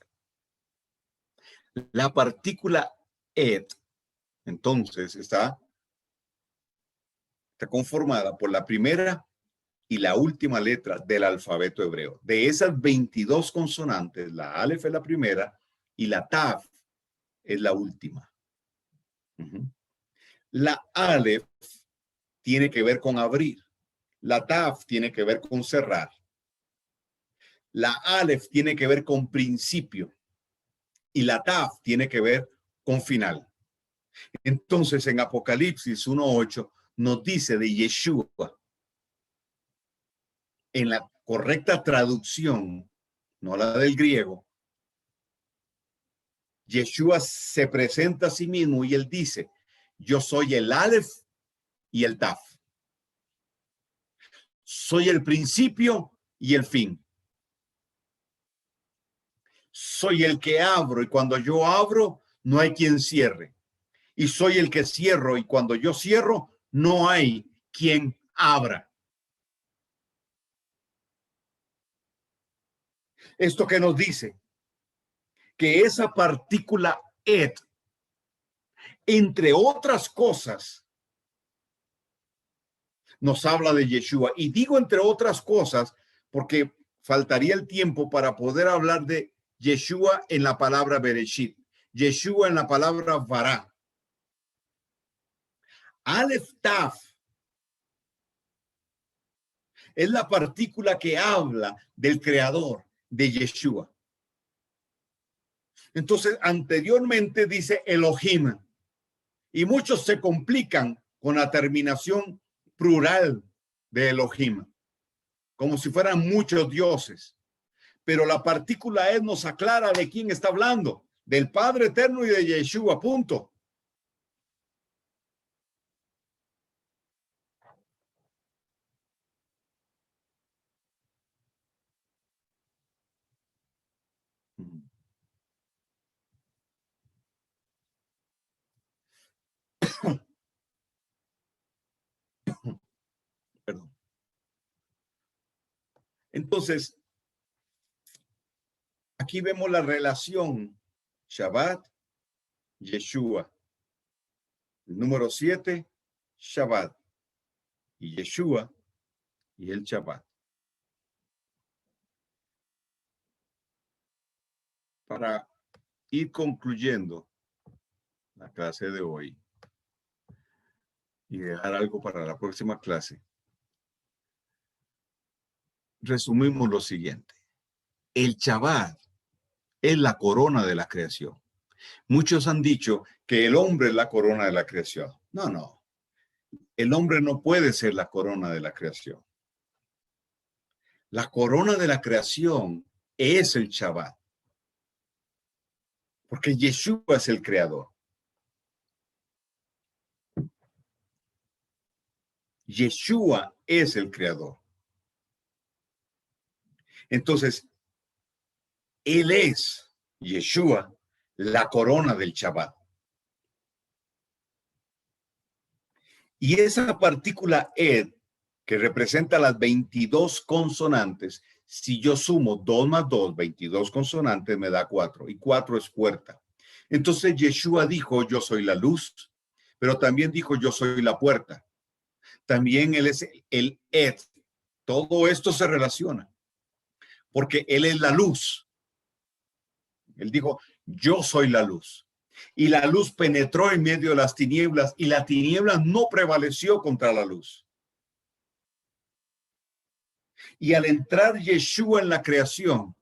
La partícula et, entonces, está conformada por la primera y la última letra del alfabeto hebreo. De esas 22 consonantes, la alef es la primera y la taf es la última. La alef tiene que ver con abrir. La taf tiene que ver con cerrar. La alef tiene que ver con principio y la taf tiene que ver con final. Entonces, en Apocalipsis 1:8 nos dice de Yeshua, en la correcta traducción, no la del griego, Yeshua se presenta a sí mismo y él dice, yo soy el alef y el taf. Soy el principio y el fin. Soy el que abro y cuando yo abro, no hay quien cierre. Y soy el que cierro y cuando yo cierro, no hay quien abra. Esto que nos dice que esa partícula et, entre otras cosas, nos habla de Yeshua. Y digo entre otras cosas porque faltaría el tiempo para poder hablar de Yeshua en la palabra Bereshit, Yeshua en la palabra Vará. Aleph Taf es la partícula que habla del creador, de Yeshua. Entonces, anteriormente dice Elohim, y muchos se complican con la terminación plural de Elohim, como si fueran muchos dioses. Pero la partícula es nos aclara de quién está hablando, del Padre Eterno y de Yeshua, punto. Perdón. Entonces, aquí vemos la relación Shabbat, Yeshua. El número 7, Shabbat. Y Yeshua y el Shabbat. Para ir concluyendo la clase de hoy y dejar algo para la próxima clase, resumimos lo siguiente. El Shabbat es la corona de la creación. Muchos han dicho que el hombre es la corona de la creación. No, no. El hombre no puede ser la corona de la creación. La corona de la creación es el Shabbat. Porque Yeshua es el creador. Yeshua es el creador. Entonces, él es, Yeshua, la corona del Shabbat. Y esa partícula ed, que representa las 22 consonantes, si yo sumo 2 más 2, 22 consonantes, me da 4. Y 4 es puerta. Entonces Yeshua dijo, yo soy la luz, pero también dijo, yo soy la puerta. También él es el ed. Todo esto se relaciona, porque él es la luz. Él dijo, yo soy la luz. Y la luz penetró en medio de las tinieblas y la tiniebla no prevaleció contra la luz. Y al entrar Yeshua en la creación,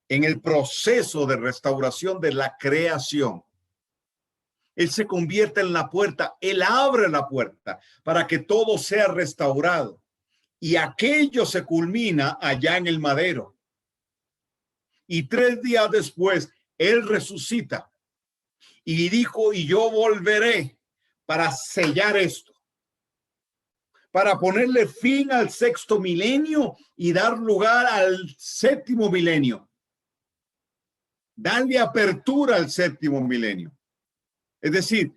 en el proceso de restauración de la creación, Él se convierte en la puerta, Él abre la puerta para que todo sea restaurado. Y aquello se culmina allá en el madero. Y 3 días después, Él resucita y dijo, y yo volveré para sellar esto, para ponerle fin al 6º milenio y dar lugar al 7º milenio. Darle apertura al 7º milenio. Es decir,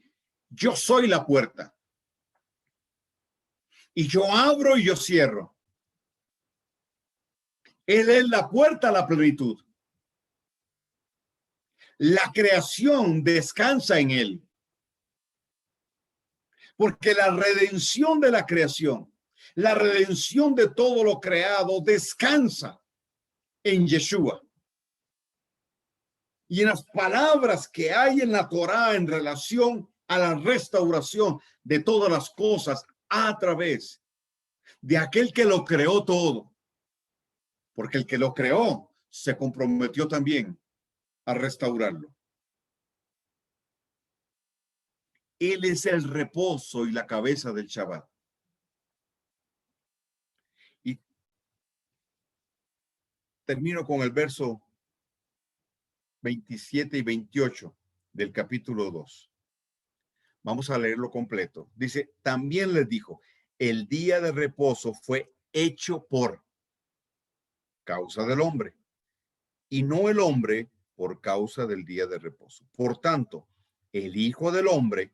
yo soy la puerta. Y yo abro y yo cierro. Él es la puerta a la plenitud. La creación descansa en Él. Porque la redención de la creación, la redención de todo lo creado descansa en Yeshua. Y en las palabras que hay en la Torá en relación a la restauración de todas las cosas a través de aquel que lo creó todo. Porque el que lo creó se comprometió también a restaurarlo. Él es el reposo y la cabeza del Shabbat. Y termino con el verso 27 y 28 del capítulo 2. Vamos a leerlo completo. Dice, también les dijo, el día de reposo fue hecho por causa del hombre y no el hombre por causa del día de reposo. Por tanto, el Hijo del Hombre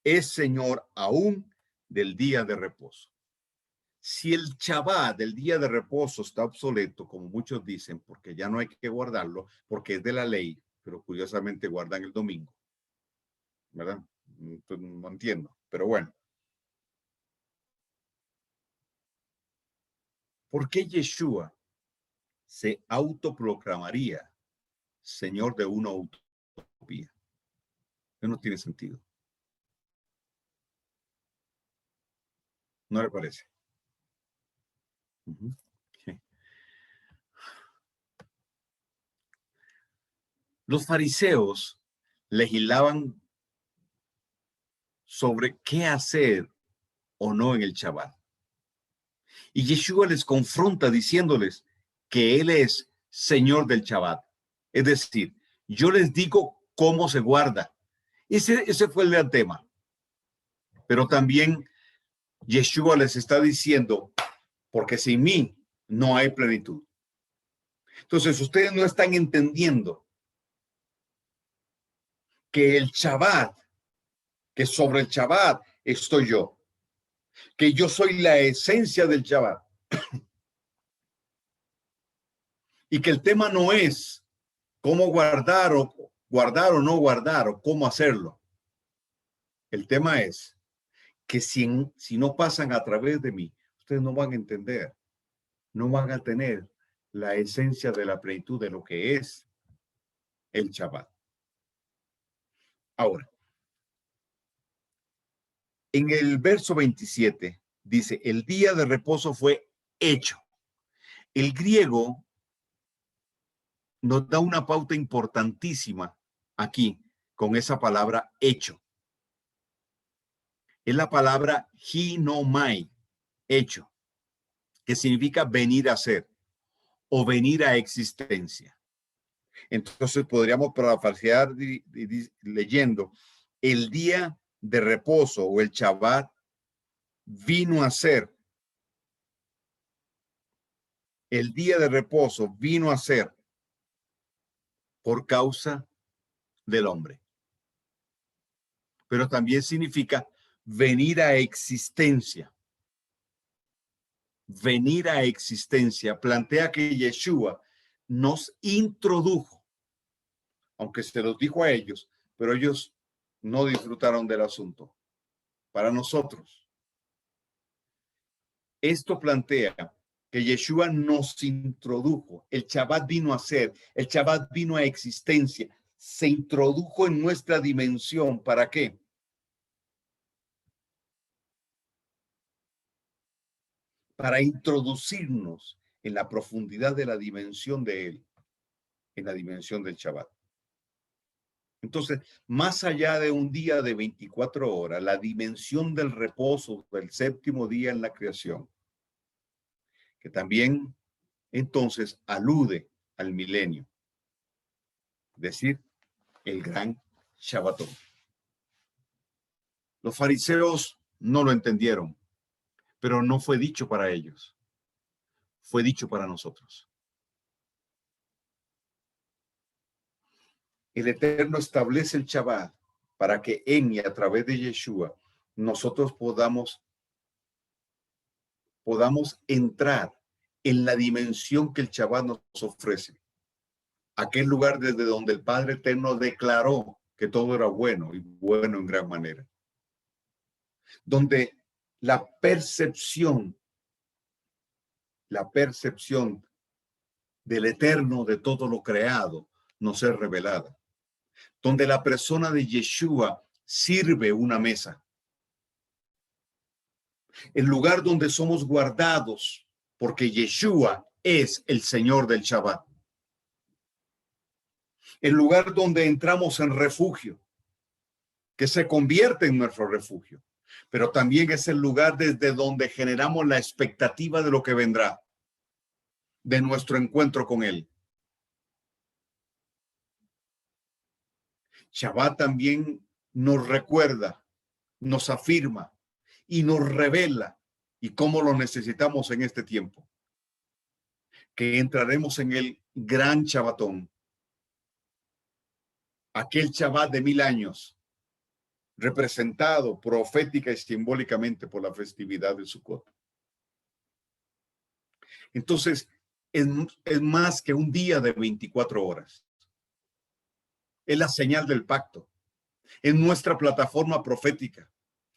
es Señor aún del día de reposo. Si el Shabbat del día de reposo está obsoleto, como muchos dicen, porque ya no hay que guardarlo, porque es de la ley, pero curiosamente guardan el domingo, ¿verdad? No entiendo, pero bueno. ¿Por qué Yeshua se autoproclamaría Señor de una utopía? Eso no tiene sentido. ¿No le parece? Sí. Los fariseos legislaban sobre qué hacer o no en el Shabbat. Y Yeshua les confronta diciéndoles que Él es Señor del Shabbat. Es decir, yo les digo cómo se guarda. Ese fue el gran tema. Pero también Yeshua les está diciendo, porque sin mí no hay plenitud. Entonces, ustedes no están entendiendo que el Shabbat, que sobre el Shabbat estoy yo, que yo soy la esencia del Shabbat. Y que el tema no es cómo guardar o no guardar o cómo hacerlo. El tema es que si no pasan a través de mí, ustedes no van a entender, no van a tener la esencia de la plenitud de lo que es el Shabbat. Ahora, en el verso 27 dice, el día de reposo fue hecho. El griego nos da una pauta importantísima aquí con esa palabra hecho. Es la palabra hinomai, hecho, que significa venir a ser o venir a existencia. Entonces podríamos parafrasear leyendo, el día de reposo o el Shabbat vino a ser. El día de reposo vino a ser por causa del hombre. Pero también significa venir a existencia. Venir a existencia. Plantea que Yeshua nos introdujo, aunque se los dijo a ellos, pero ellos no disfrutaron del asunto. Para nosotros, esto plantea que Yeshua nos introdujo. El Shabbat vino a ser, el Shabbat vino a existencia. se introdujo en nuestra dimensión. ¿Para qué? Para introducirnos en la profundidad de la dimensión de Él, en la dimensión del Shabbat. Entonces, más allá de un día de 24 horas, la dimensión del reposo del séptimo día en la creación, que también entonces alude al milenio, es decir, el gran Shabbatón. Los fariseos no lo entendieron, pero no fue dicho para ellos, fue dicho para nosotros. El Eterno establece el Shabbat para que en y a través de Yeshua nosotros podamos entrar en la dimensión que el Shabbat nos ofrece. Aquel lugar desde donde el Padre Eterno declaró que todo era bueno y bueno en gran manera. Donde la percepción del Eterno de todo lo creado nos es revelada. Donde la persona de Yeshua sirve una mesa. El lugar donde somos guardados porque Yeshua es el Señor del Shabbat. El lugar donde entramos en refugio, que se convierte en nuestro refugio, pero también es el lugar desde donde generamos la expectativa de lo que vendrá, de nuestro encuentro con Él. Shabbat también nos recuerda, nos afirma y nos revela y cómo lo necesitamos en este tiempo, que entraremos en el gran Shabbatón, aquel Shabbat de 1000 años, representado profética y simbólicamente por la festividad de Sukkot. Entonces, es más que un día de 24 horas. Es la señal del pacto. Es nuestra plataforma profética.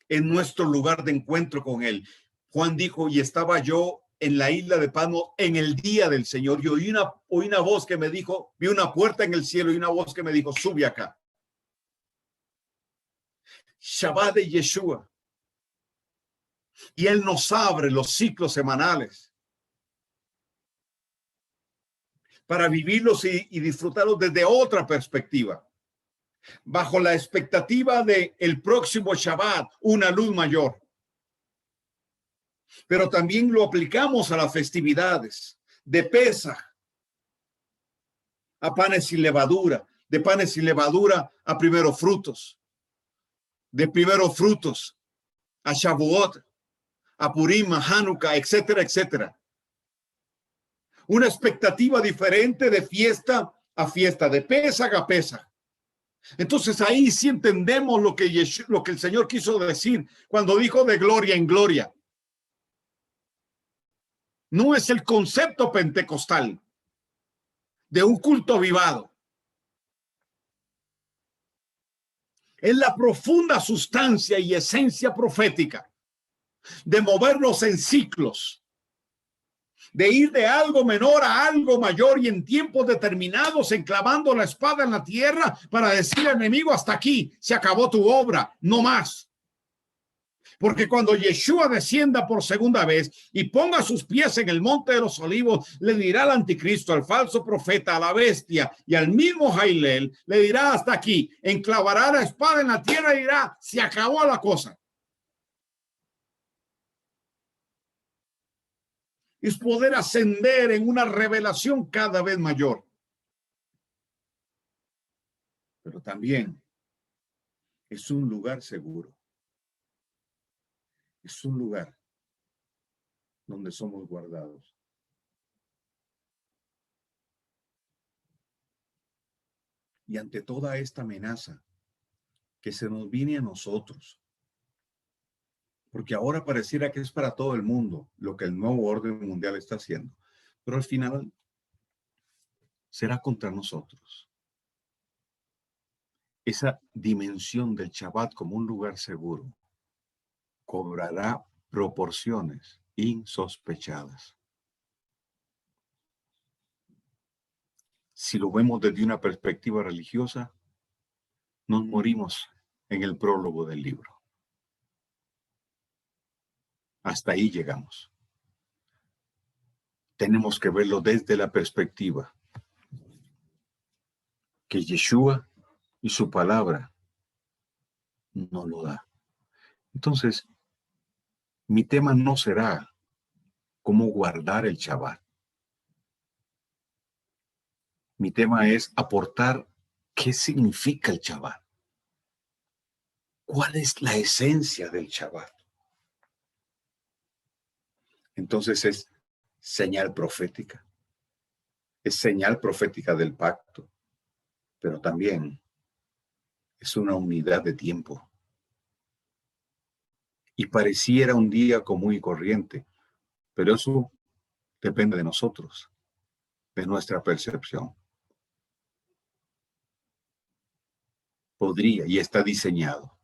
Es nuestro lugar de encuentro con Él. Juan dijo, y estaba yo en la isla de Patmos en el día del Señor. Y oí una voz que me dijo, vi una puerta en el cielo y una voz que me dijo, sube acá. Shabbat de Yeshua. Y Él nos abre los ciclos semanales para vivirlos y disfrutarlos desde otra perspectiva, bajo la expectativa de el próximo Shabbat, una luz mayor. Pero también lo aplicamos a las festividades de Pesaj, a panes sin levadura, de panes sin levadura a primeros frutos, de primeros frutos a Shavuot, a Purim, a Hanukkah, etcétera, etcétera. Una expectativa diferente de fiesta a fiesta, de Pesaj a Pesaj. Entonces ahí sí entendemos lo que el Señor quiso decir cuando dijo de gloria en gloria. No es el concepto pentecostal de un culto avivado. Es la profunda sustancia y esencia profética de movernos en ciclos, de ir de algo menor a algo mayor y en tiempos determinados enclavando la espada en la tierra para decir al enemigo, hasta aquí, se acabó tu obra, no más. Porque cuando Yeshua descienda por segunda vez y ponga sus pies en el monte de los olivos, le dirá al anticristo, al falso profeta, a la bestia y al mismo Jailel, le dirá hasta aquí, enclavará la espada en la tierra y dirá, se acabó la cosa. Es poder ascender en una revelación cada vez mayor. Pero también es un lugar seguro. Es un lugar donde somos guardados. Y ante toda esta amenaza que se nos viene a nosotros, porque ahora pareciera que es para todo el mundo lo que el nuevo orden mundial está haciendo, pero al final será contra nosotros. Esa dimensión del Shabbat como un lugar seguro cobrará proporciones insospechadas. si lo vemos desde una perspectiva religiosa, nos morimos en el prólogo del libro. Hasta ahí llegamos. Tenemos que verlo desde la perspectiva que Yeshua y su palabra no lo da. Entonces, mi tema no será cómo guardar el Shabbat. Mi tema es aportar qué significa el Shabbat. ¿Cuál es la esencia del Shabbat? Entonces es señal profética. Es señal profética del pacto, pero también es una unidad de tiempo. Y pareciera un día común y corriente, pero eso depende de nosotros, de nuestra percepción. Podría y está diseñado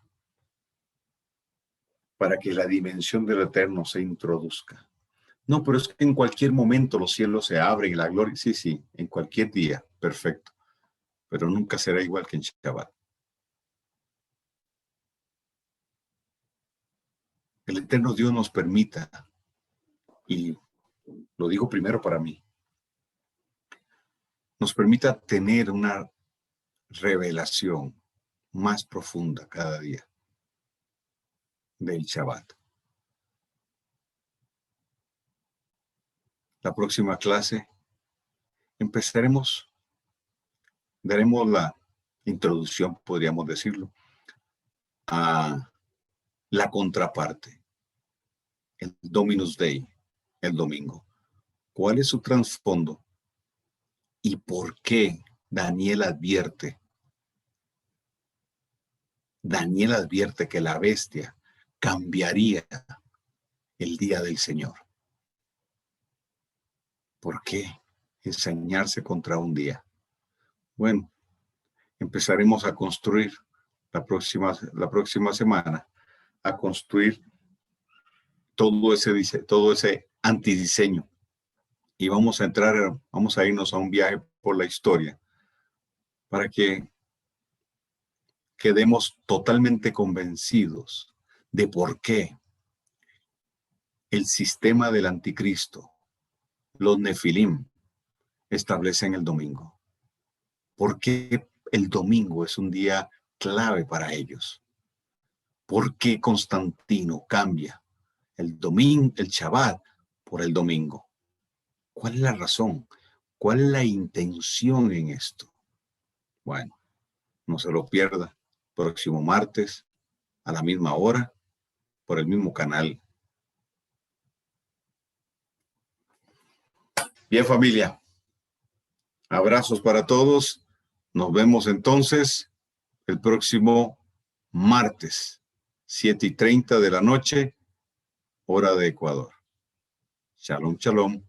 para que la dimensión del Eterno se introduzca. No, pero es que en cualquier momento los cielos se abren y la gloria, sí, en cualquier día, perfecto, pero nunca será igual que en Shabbat. El Eterno Dios nos permita, y lo digo primero para mí, nos permita tener una revelación más profunda cada día del Shabbat. La próxima clase daremos la introducción, podríamos decirlo, a la contraparte, el Dominus Day, el domingo. ¿Cuál es su trasfondo y por qué Daniel advierte que la bestia cambiaría el día del Señor? ¿Por qué ensañarse contra un día? Bueno, empezaremos a construir la próxima semana, a construir todo ese antidiseño. Y vamos a irnos a un viaje por la historia para que quedemos totalmente convencidos de por qué el sistema del anticristo, los nefilim, establecen el domingo. ¿Por qué el domingo es un día clave para ellos? ¿Por qué Constantino cambia el Shabbat por el domingo? ¿Cuál es la razón? ¿Cuál es la intención en esto? Bueno, no se lo pierda. Próximo martes, a la misma hora, por el mismo canal. Bien, familia. Abrazos para todos. Nos vemos entonces el próximo martes, 7:30 de la noche, hora de Ecuador. Shalom, shalom.